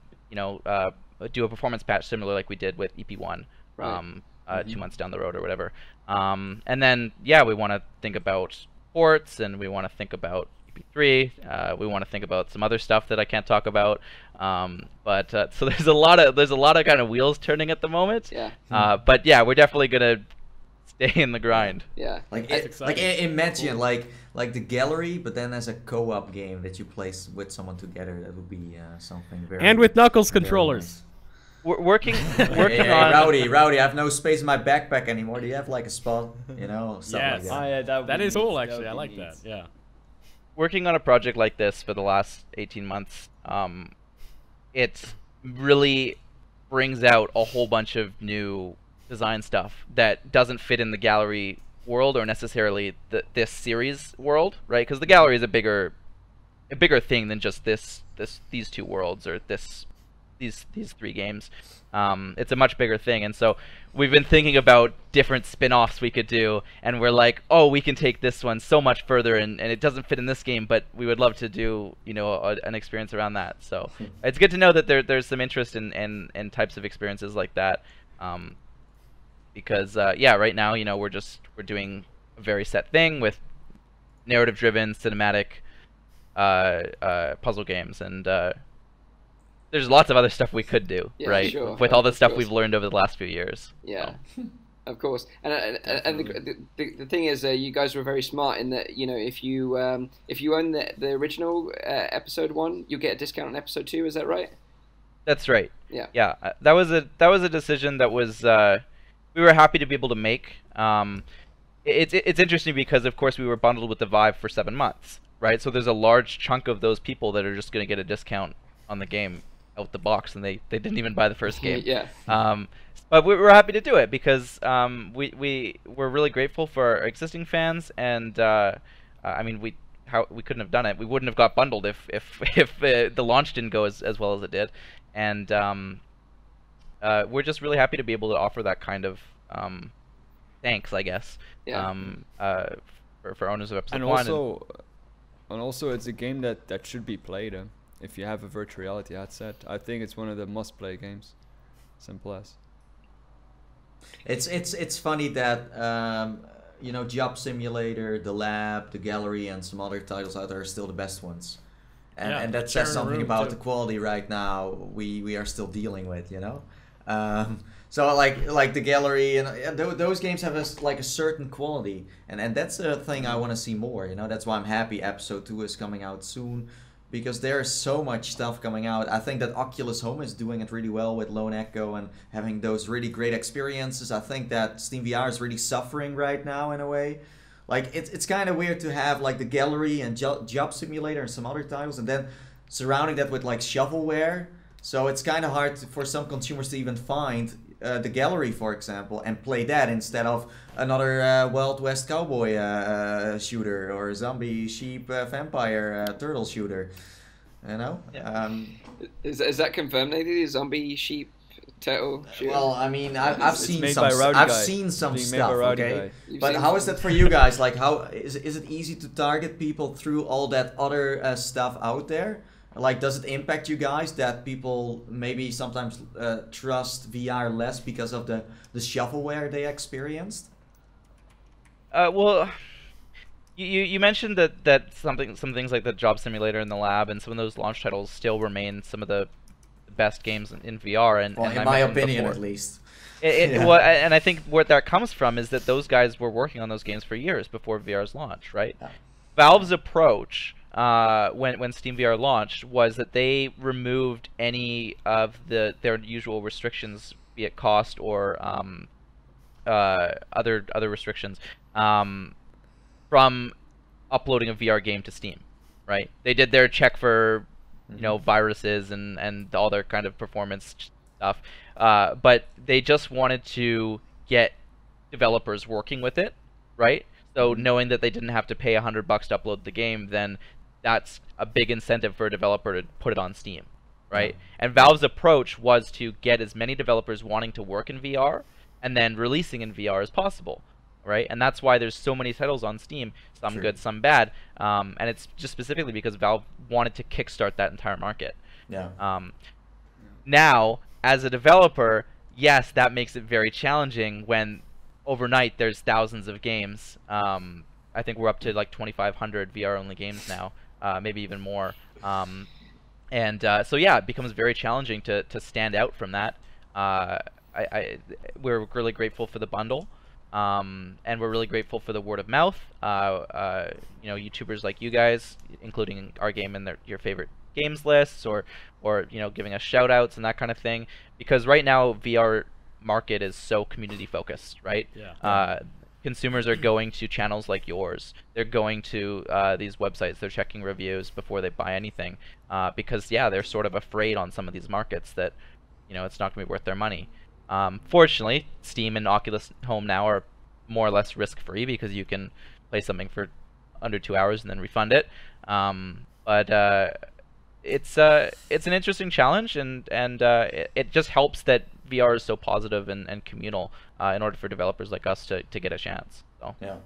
do a performance patch similar like we did with EP1, right. 2 months down the road or whatever. And then yeah, we want to think about ports, and we want to think about MP3. We want to think about some other stuff that I can't talk about. So there's a lot of kind of wheels turning at the moment. Yeah. But yeah, we're definitely gonna stay in the grind. Yeah. Like imagine like the gallery, but then as a co-op game that you play with someone together. That would be something very. And with Knuckles controllers. Nice. We're working Hey, on. Rowdy, I have no space in my backpack anymore. Do you have like a spot? You know, stuff Yes. like Oh, that. yeah, That is cool, actually. I like that. Yeah. Working on a project like this for the last 18 months, it really brings out a whole bunch of new design stuff that doesn't fit in the gallery world or necessarily this series world, right? Because the gallery is a bigger thing than just these two worlds or these three games. It's a much bigger thing, and so we've been thinking about different spin-offs we could do, and we're like, oh, we can take this one so much further, and it doesn't fit in this game, but we would love to do, you know, an experience around that. So it's good to know that there's some interest in types of experiences like that, because yeah, right now, you know, we're doing a very set thing with narrative-driven cinematic puzzle games, and there's lots of other stuff we could do, right? Sure, with all the stuff we've learned over the last few years. Yeah, of course. And the thing is, you guys were very smart in that, you know, if you own the original episode 1, you get a discount on episode 2. Is that right? That's right. Yeah. Yeah. That was a decision that was we were happy to be able to make. It's interesting because of course we were bundled with the Vive for 7 months, right? So there's a large chunk of those people that are just going to get a discount on the game out the box, and they didn't even buy the first game. Yeah. But we were happy to do it because we're really grateful for our existing fans, and I mean we couldn't have done it. We wouldn't have got bundled if the launch didn't go as well as it did, and we're just really happy to be able to offer that kind of thanks, I guess. Yeah. For owners of episode 1. And also, it's a game that should be played. If you have a virtual reality headset, I think it's one of the must-play games. Simple as. It's funny that you know, Job Simulator, The Lab, The Gallery, and some other titles out there are still the best ones, and that says something about the quality right now we are still dealing with, you know. So like The Gallery and those games have a certain quality, and that's a thing I want to see more. You know, that's why I'm happy episode 2 is coming out soon. Because there's so much stuff coming out. I think that Oculus Home is doing it really well with Lone Echo and having those really great experiences. I think that Steam VR is really suffering right now in a way. Like it's kind of weird to have like The Gallery and Job Simulator and some other titles, and then surrounding that with like shovelware. So it's kind of hard for some consumers to even find The Gallery, for example, and play that instead of another Wild West cowboy shooter or zombie sheep vampire turtle shooter. You know? Yeah. Is that confirmed, Nathie? Zombie sheep turtle shooter? Well, I mean, I've seen some stuff. Okay, but how is that for you guys? Like, how is it easy to target people through all that other stuff out there? Like, does it impact you guys that people maybe sometimes trust VR less because of the shovelware they experienced? Well, you mentioned that some things like the Job Simulator and The Lab and some of those launch titles still remain some of the best games in VR. And, well, and in my opinion, at least. Well, and I think where that comes from is that those guys were working on those games for years before VR's launch, right? Yeah. Valve's approach when Steam VR launched was that they removed any of their usual restrictions, be it cost or other restrictions, from uploading a VR game to Steam, right? They did their check for, you know, viruses and all their kind of performance stuff, but they just wanted to get developers working with it, right? So knowing that they didn't have to pay $100 to upload the game, then that's a big incentive for a developer to put it on Steam, right? And Valve's approach was to get as many developers wanting to work in VR and then releasing in VR as possible, right? And that's why there's so many titles on Steam, some good, some bad, and it's just specifically because Valve wanted to kickstart that entire market. Yeah. Now, as a developer, yes, that makes it very challenging when overnight there's thousands of games. I think we're up to like 2,500 VR-only games now maybe even more. So yeah, it becomes very challenging to stand out from that. We're really grateful for the bundle, and we're really grateful for the word of mouth. YouTubers like you guys, including our game in your favorite games lists, or giving us shout outs and that kind of thing, because right now VR market is so community focused, right? Yeah. Consumers are going to channels like yours. They're going to these websites. They're checking reviews before they buy anything, because they're sort of afraid on some of these markets that it's not going to be worth their money. Fortunately, Steam and Oculus Home now are more or less risk-free, because you can play something for under 2 hours and then refund it. But it's an interesting challenge, and it just helps that VR is so positive and communal in order for developers like us to get a chance. So. Yeah,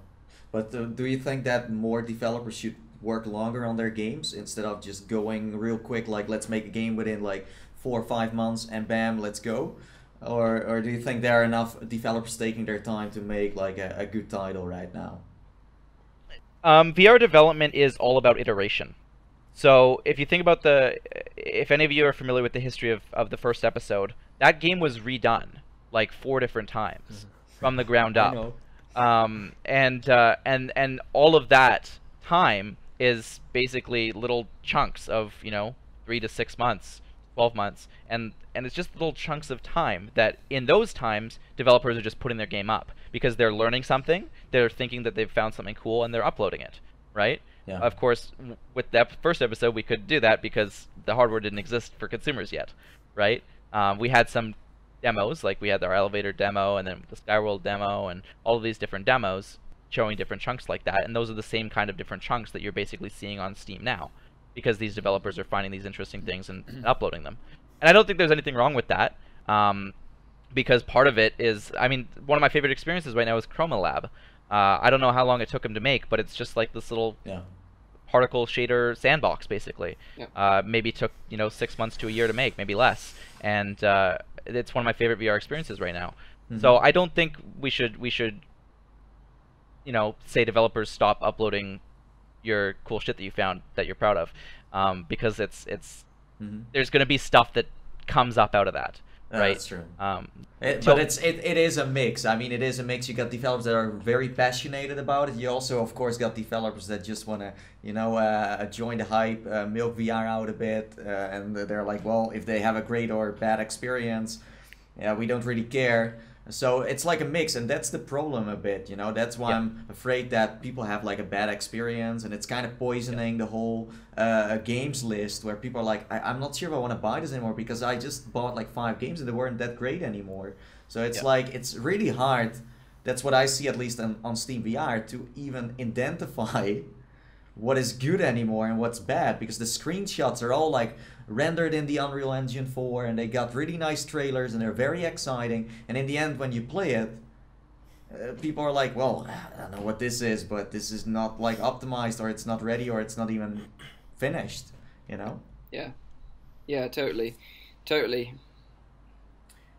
but do you think that more developers should work longer on their games instead of just going real quick, like let's make a game within like 4 or 5 months and bam, let's go? Or do you think there are enough developers taking their time to make like a good title right now? VR development is all about iteration. So if you think about if any of you are familiar with the history of the first episode, that game was redone like 4 different times from the ground up. And all of that time is basically little chunks of 3 to 6 months, 12 months, and it's just little chunks of time that in those times developers are just putting their game up because they're learning something, they're thinking that they've found something cool, and they're uploading it, right? Yeah. Of course, with that first episode, we could do that because the hardware didn't exist for consumers yet, right? We had some demos, like we had our elevator demo, and then the Skyworld demo, and all of these different demos showing different chunks like that, and those are the same kind of different chunks that you're basically seeing on Steam now, because these developers are finding these interesting things and uploading them. And I don't think there's anything wrong with that, because part of it is, one of my favorite experiences right now is Chroma Lab. I don't know how long it took them to make, but it's just like this little particle shader sandbox, basically. Maybe took 6 months to a year to make, maybe less, and it's one of my favorite VR experiences right now. So I don't think we should say developers stop uploading your cool shit that you found that you're proud of, because there's going to be stuff that comes up out of that. Right. That's true. But it is a mix. It is a mix. You got developers that are very passionate about it. You also, of course, got developers that just want to, join the hype, milk VR out a bit, and they're like, well, if they have a great or bad experience, we don't really care. So it's like a mix, and that's the problem a bit, That's why I'm afraid that people have like a bad experience, and it's kind of poisoning the whole games list, where people are like, I'm not sure if I want to buy this anymore because I just bought like 5 games and they weren't that great anymore. So it's like, it's really hard. That's what I see, at least on Steam VR, to even identify what is good anymore and what's bad, because the screenshots are all like rendered in the Unreal Engine 4, and they got really nice trailers and they're very exciting, and in the end when you play it, people are like, well, I don't know what this is, but this is not like optimized, or it's not ready, or it's not even finished, Yeah, totally.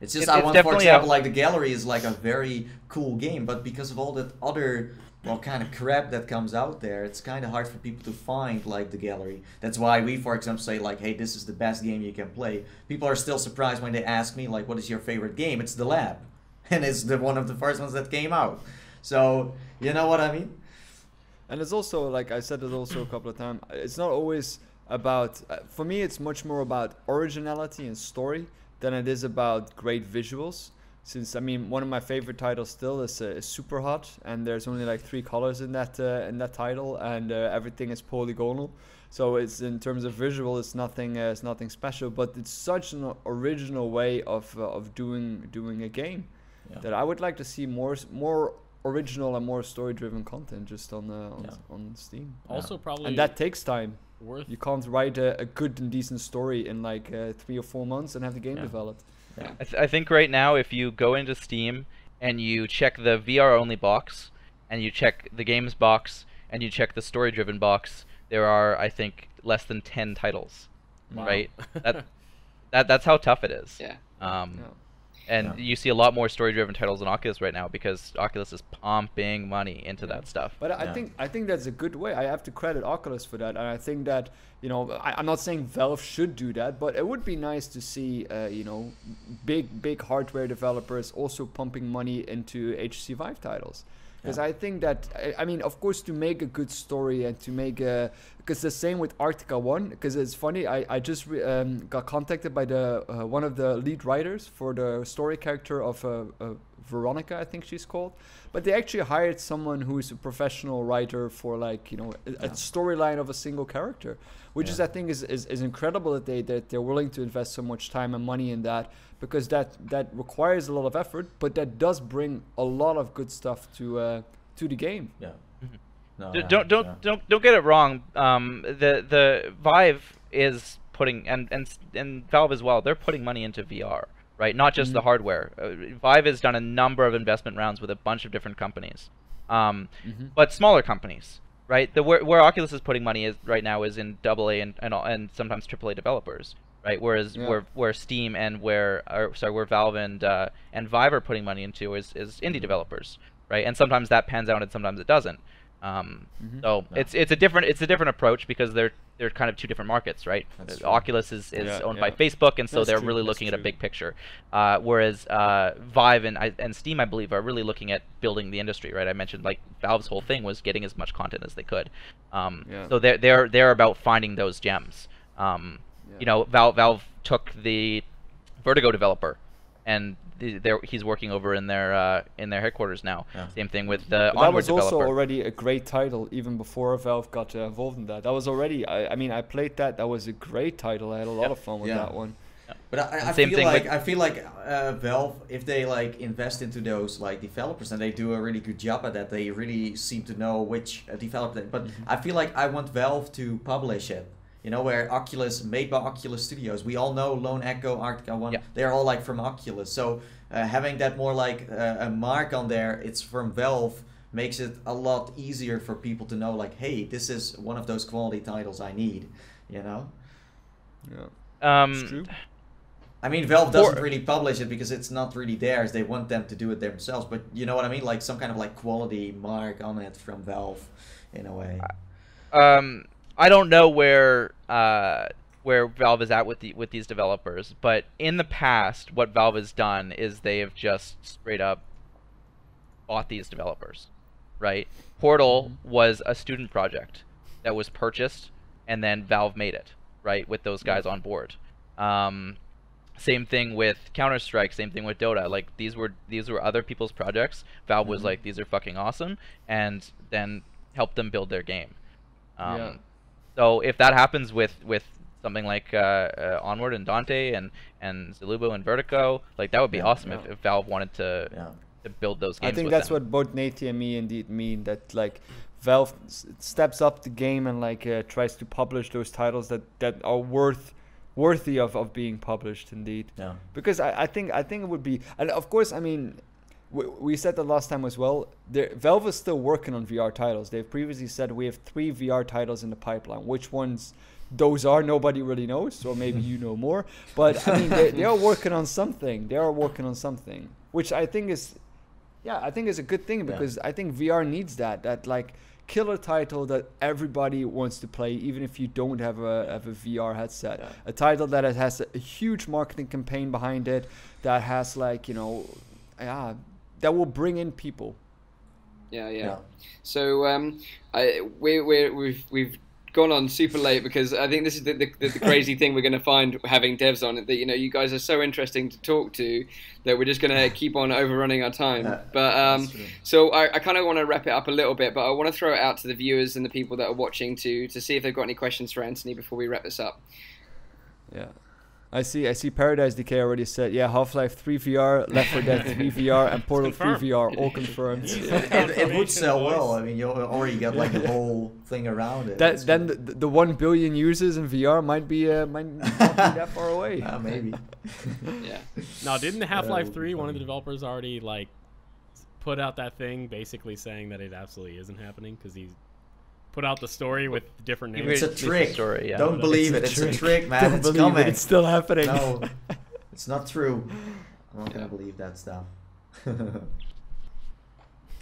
It's just, I want, for example, like the Gallery is like a very cool game, but because of all that other kind of crap that comes out there, it's kind of hard for people to find like the Gallery. That's why we, for example, say like, hey, this is the best game you can play. People are still surprised when they ask me like, what is your favorite game? It's The Lab, and it's one of the first ones that came out. So you know what I mean? And it's also, like I said it also a couple of times, it's not always about, for me it's much more about originality and story than it is about great visuals. Since one of my favorite titles still is Super Hot, and there's only like 3 colors in that title, and everything is polygonal. So it's, in terms of visual, it's nothing special, but it's such an original way of doing a game that I would like to see more original and more story-driven content just on Steam. Also, probably, and that takes time. You can't write a good and decent story in like 3 or 4 months and have the game developed. Yeah. I think right now, if you go into Steam and you check the VR only box, and you check the games box, and you check the story driven box, there are, I think, less than 10 titles. Wow. Right? That's how tough it is. Yeah. And you see a lot more story-driven titles in Oculus right now because Oculus is pumping money into that stuff. But I think that's a good way. I have to credit Oculus for that, and I think that, you know, I'm not saying Valve should do that, but it would be nice to see you know, big hardware developers also pumping money into HTC Vive titles. Because I think that, I mean, of course, to make a good story and to make a, because the same with Arctica 1, because it's funny, I just got contacted by the one of the lead writers for the story character of Veronica, I think she's called. But they actually hired someone who is a professional writer for, like, you know, a storyline of a single character, which is, I think, is incredible that they're willing to invest so much time and money in that, because that requires a lot of effort, but that does bring a lot of good stuff to the game. Yeah. No, don't get it wrong. The Vive is putting, and Valve as well, they're putting money into VR, right? Not just the hardware. Vive has done a number of investment rounds with a bunch of different companies, but smaller companies, right? Where Oculus is putting money right now is in AA and sometimes AAA developers, right? Whereas where Steam and where Valve and Vive are putting money into is indie developers, right? And sometimes that pans out and sometimes it doesn't. So it's a different approach because they're kind of two different markets, right? Oculus is owned by Facebook, and so they're really looking at a big picture, whereas Vive and Steam, I believe, are really looking at building the industry, right? I mentioned, like, Valve's whole thing was getting as much content as they could, so they're about finding those gems. You know, Valve took the Vertigo developer, and he's working over in their headquarters now. Same thing with the Onward developer. That was also already a great title even before Valve got involved in that. That was already, I mean, I played that. That was a great title. I had a lot of fun with that one. But I feel like Valve, if they, like, invest into those, like, developers and they do a really good job at that, they really seem to know which developer. But I feel like I want Valve to publish it. You know, where Oculus, made by Oculus Studios. We all know Lone Echo, Arctica 1, they're all, like, from Oculus. So having that more like a mark on there, it's from Valve, makes it a lot easier for people to know, like, hey, this is one of those quality titles I need, you know? It's true. I mean, Valve doesn't really publish it because it's not really theirs. They want them to do it themselves. But you know what I mean? Like some kind of, like, quality mark on it from Valve, in a way. I don't know where Valve is at with these developers, but in the past, what Valve has done is they have just straight up bought these developers, right? Portal was a student project that was purchased, and then Valve made it, right, with those guys on board. Same thing with Counter-Strike, same thing with Dota. Like, these were other people's projects. Valve was like, these are fucking awesome, and then helped them build their game. So if that happens with something like Onward and Dante and Zalubo and Vertigo, like, that would be awesome if Valve wanted to build those games. I think that's what both Nathies and me indeed mean, that, like, Valve steps up the game and, like, tries to publish those titles that are worthy of being published indeed. Because I think it would be, and of course, I mean, we said that last time as well. Valve is still working on VR titles. They've previously said we have 3 VR titles in the pipeline. Which ones those are, nobody really knows. So maybe you know more. But I mean, they are working on something. They are working on something, which I think is, I think is a good thing, because I think VR needs that like killer title that everybody wants to play, even if you don't have a VR headset. A title that has a huge marketing campaign behind it, that has, like, you know, that will bring in people. So we've gone on super late, because I think this is the crazy thing we're going to find having devs on it, that, you know, you guys are so interesting to talk to that we're just going to keep on overrunning our time. But so I kind of want to wrap it up a little bit, but I want to throw it out to the viewers and the people that are watching to see if they've got any questions for Anthony before we wrap this up. I see Paradise Decay already said, Half-Life 3 VR, Left 4 Dead 3 VR, and Portal 3 VR, all confirmed. It would sell well. I mean, you already got, like, a whole thing around it. Then the 1 billion users in VR might be not be that far away. Maybe. Now, didn't Half-Life 3, one of the developers already, like, put out that thing basically saying that it absolutely isn't happening because he's put out the story with different names? It's a trick. Story, Don't believe it. It's a trick, man. It's coming. It's still happening. No, it's not true. I'm not gonna believe that stuff.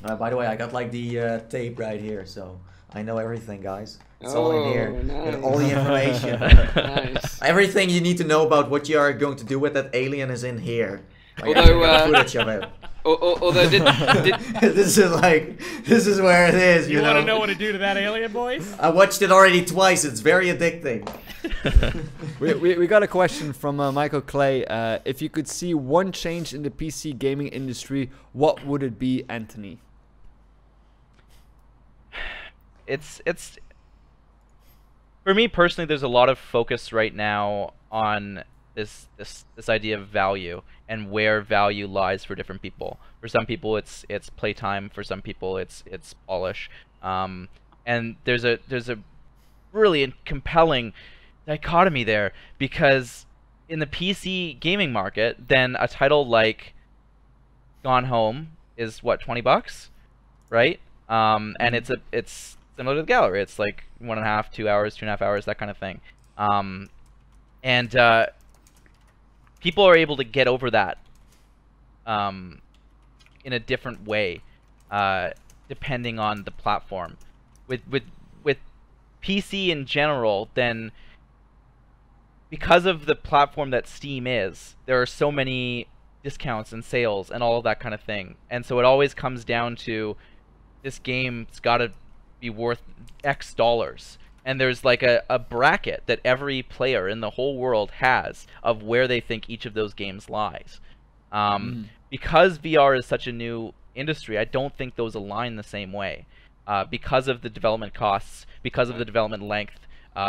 By the way, I got like the tape right here, so I know everything, guys. It's all in here. Nice. All the information. Nice. Everything you need to know about what you are going to do with that alien is in here. Although, footage of it. Although this is where it is. You want to know what to do to that alien, boys? I watched it already twice. It's very addicting. we got a question from Michael Clay. If you could see one change in the PC gaming industry, what would it be, Anthony? It's for me personally, there's a lot of focus right now on this idea of value and where value lies for different people. For some people, it's playtime. For some people, it's polish. And there's a really compelling dichotomy there, because in the PC gaming market, then a title like Gone Home is what, $20, right? And it's similar to the gallery. It's like 1.5, 2 hours, 2.5 hours, that kind of thing. And people are able to get over that in a different way, depending on the platform. With PC in general, then because of the platform that Steam is, there are so many discounts and sales and all of that kind of thing. And so it always comes down to, this game's got to be worth X dollars. And there's like a bracket that every player in the whole world has of where they think each of those games lies. Because VR is such a new industry, I don't think those align the same way. Because of the development costs, because of the development length,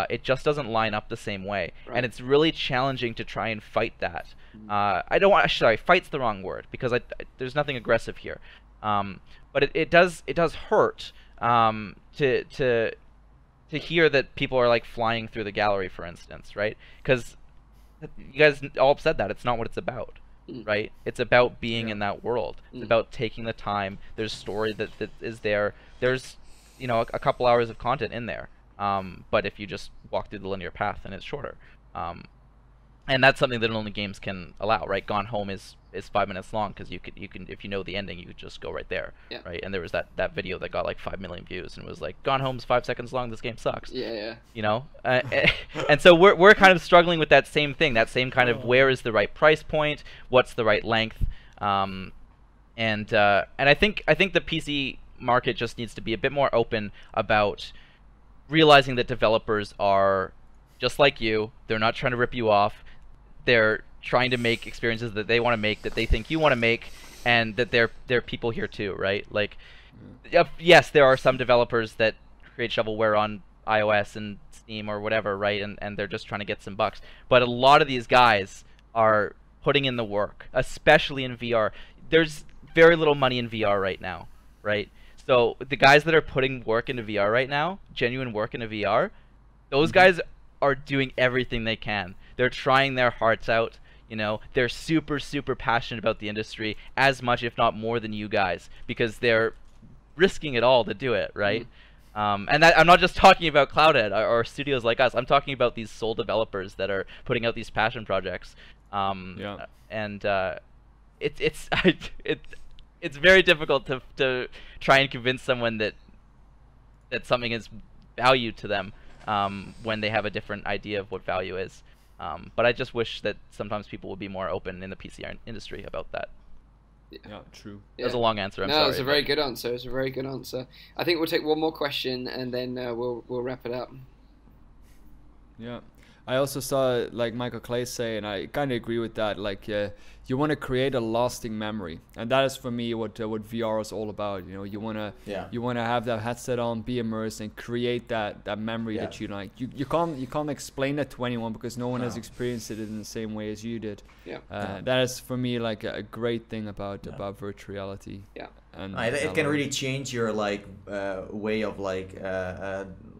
it just doesn't line up the same way. Right. And it's really challenging to try and fight that. Fight's the wrong word, because there's nothing aggressive here. But it does hurt to hear that people are like flying through the gallery, for instance, right? Because you guys all said that it's not what it's about, right? It's about being in that world. It's about taking the time. There's story that is there. There's, you know, a couple hours of content in there. But if you just walk through the linear path, then it's shorter. And that's something that only games can allow, right? Gone Home is 5 minutes long, because you can if you know the ending, you could just go right there, right? And there was that video that got like 5 million views, and it was like, Gone Home's 5 seconds long. This game sucks. Yeah. You know, and so we're kind of struggling with that same thing, that same kind of, where is the right price point, what's the right length, and I think the PC market just needs to be a bit more open about realizing that developers are just like you. They're not trying to rip you off. They're trying to make experiences that they want to make, that they think you want to make, and that they're people here too, right? Like, yes, there are some developers that create shovelware on iOS and Steam or whatever, right? And they're just trying to get some bucks. But a lot of these guys are putting in the work, especially in VR. There's very little money in VR right now, right? So the guys that are putting work into VR right now, genuine work into VR, those guys are doing everything they can. They're trying their hearts out, you know. They're super, super passionate about the industry, as much, if not more, than you guys, because they're risking it all to do it, right? And that, I'm not just talking about Cloudhead or studios like us. I'm talking about these sole developers that are putting out these passion projects. And it's very difficult to try and convince someone that something is value to them when they have a different idea of what value is. But I just wish that sometimes people would be more open in the PC industry about that. Yeah, true. That was a long answer. I'm sorry. No, it's a very good answer. It's a very good answer. I think we'll take one more question, and then we'll wrap it up. Yeah. I also saw, like Michael Clay say, and I kind of agree with that, like you want to create a lasting memory, and that is for me what VR is all about. You know, you want to have that headset on, be immersed, and create that memory that you like. You can't explain that to anyone, because no one has experienced it in the same way as you did. That is for me like a great thing about virtual reality. And it can really change your like way of like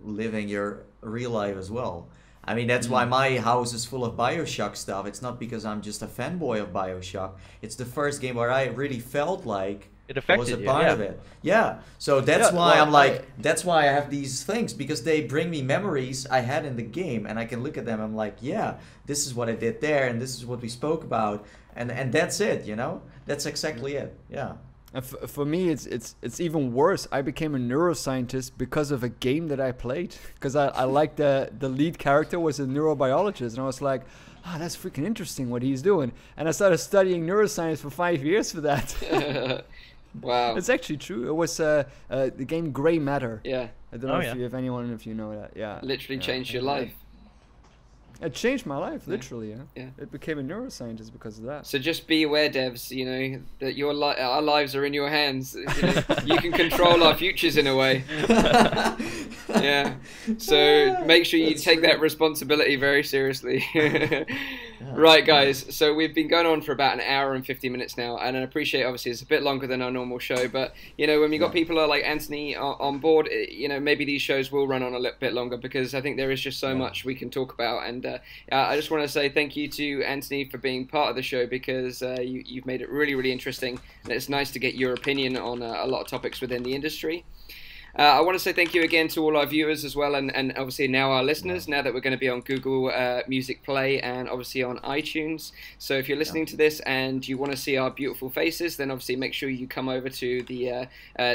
living your real life as well. I mean, that's why my house is full of BioShock stuff. It's not because I'm just a fanboy of BioShock. It's the first game where I really felt like It affected was a you, part of it. Yeah. So that's why I'm like, that's why I have these things, because they bring me memories I had in the game, and I can look at them. I'm like, yeah, this is what I did there, and this is what we spoke about, and that's it. You know, that's exactly it. Yeah. And for me, it's even worse. I became a neuroscientist because of a game that I played, because I liked the lead character was a neurobiologist, and I was like, oh, that's freaking interesting what he's doing, and I started studying neuroscience for 5 years for that. Wow. It's actually true. It was the game Grey Matter. Yeah. I don't know if anyone, if you know that. Yeah. Literally changed your life. It changed my life, literally. Yeah. It became a neuroscientist because of that. So just be aware, devs. You know that our lives are in your hands. You know, you can control our futures in a way. Yeah. So make sure you take that responsibility very seriously. Right, guys. So we've been going on for about an hour and 50 minutes now, and I appreciate, obviously, it's a bit longer than our normal show, but you know, when we got people like Anthony on board, you know, maybe these shows will run on a little bit longer, because I think there is just so much we can talk about, and I just want to say thank you to Anthony for being part of the show, because you've made it really, really interesting, and it's nice to get your opinion on a lot of topics within the industry. I want to say thank you again to all our viewers as well, and obviously now our listeners, now that we're going to be on Google Music Play and obviously on iTunes. So if you're listening to this and you want to see our beautiful faces, then obviously make sure you come over to the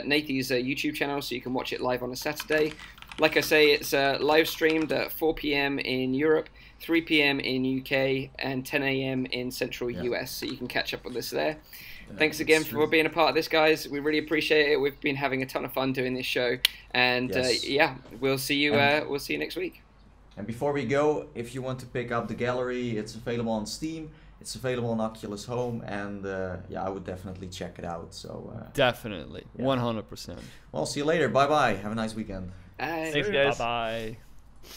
Nathie's YouTube channel so you can watch it live on a Saturday. Like I say, it's live streamed at 4 p.m. in Europe, 3 p.m. in UK, and 10 a.m. in Central US, so you can catch up with us there. Thanks again for being a part of this, guys. We really appreciate it. We've been having a ton of fun doing this show, and yeah, we'll see you next week. And before we go, if you want to pick up the gallery, it's available on Steam. It's available on Oculus Home, and yeah, I would definitely check it out. So definitely, 100%. Well, see you later. Bye bye. Have a nice weekend. Bye. Thanks, guys. Bye bye.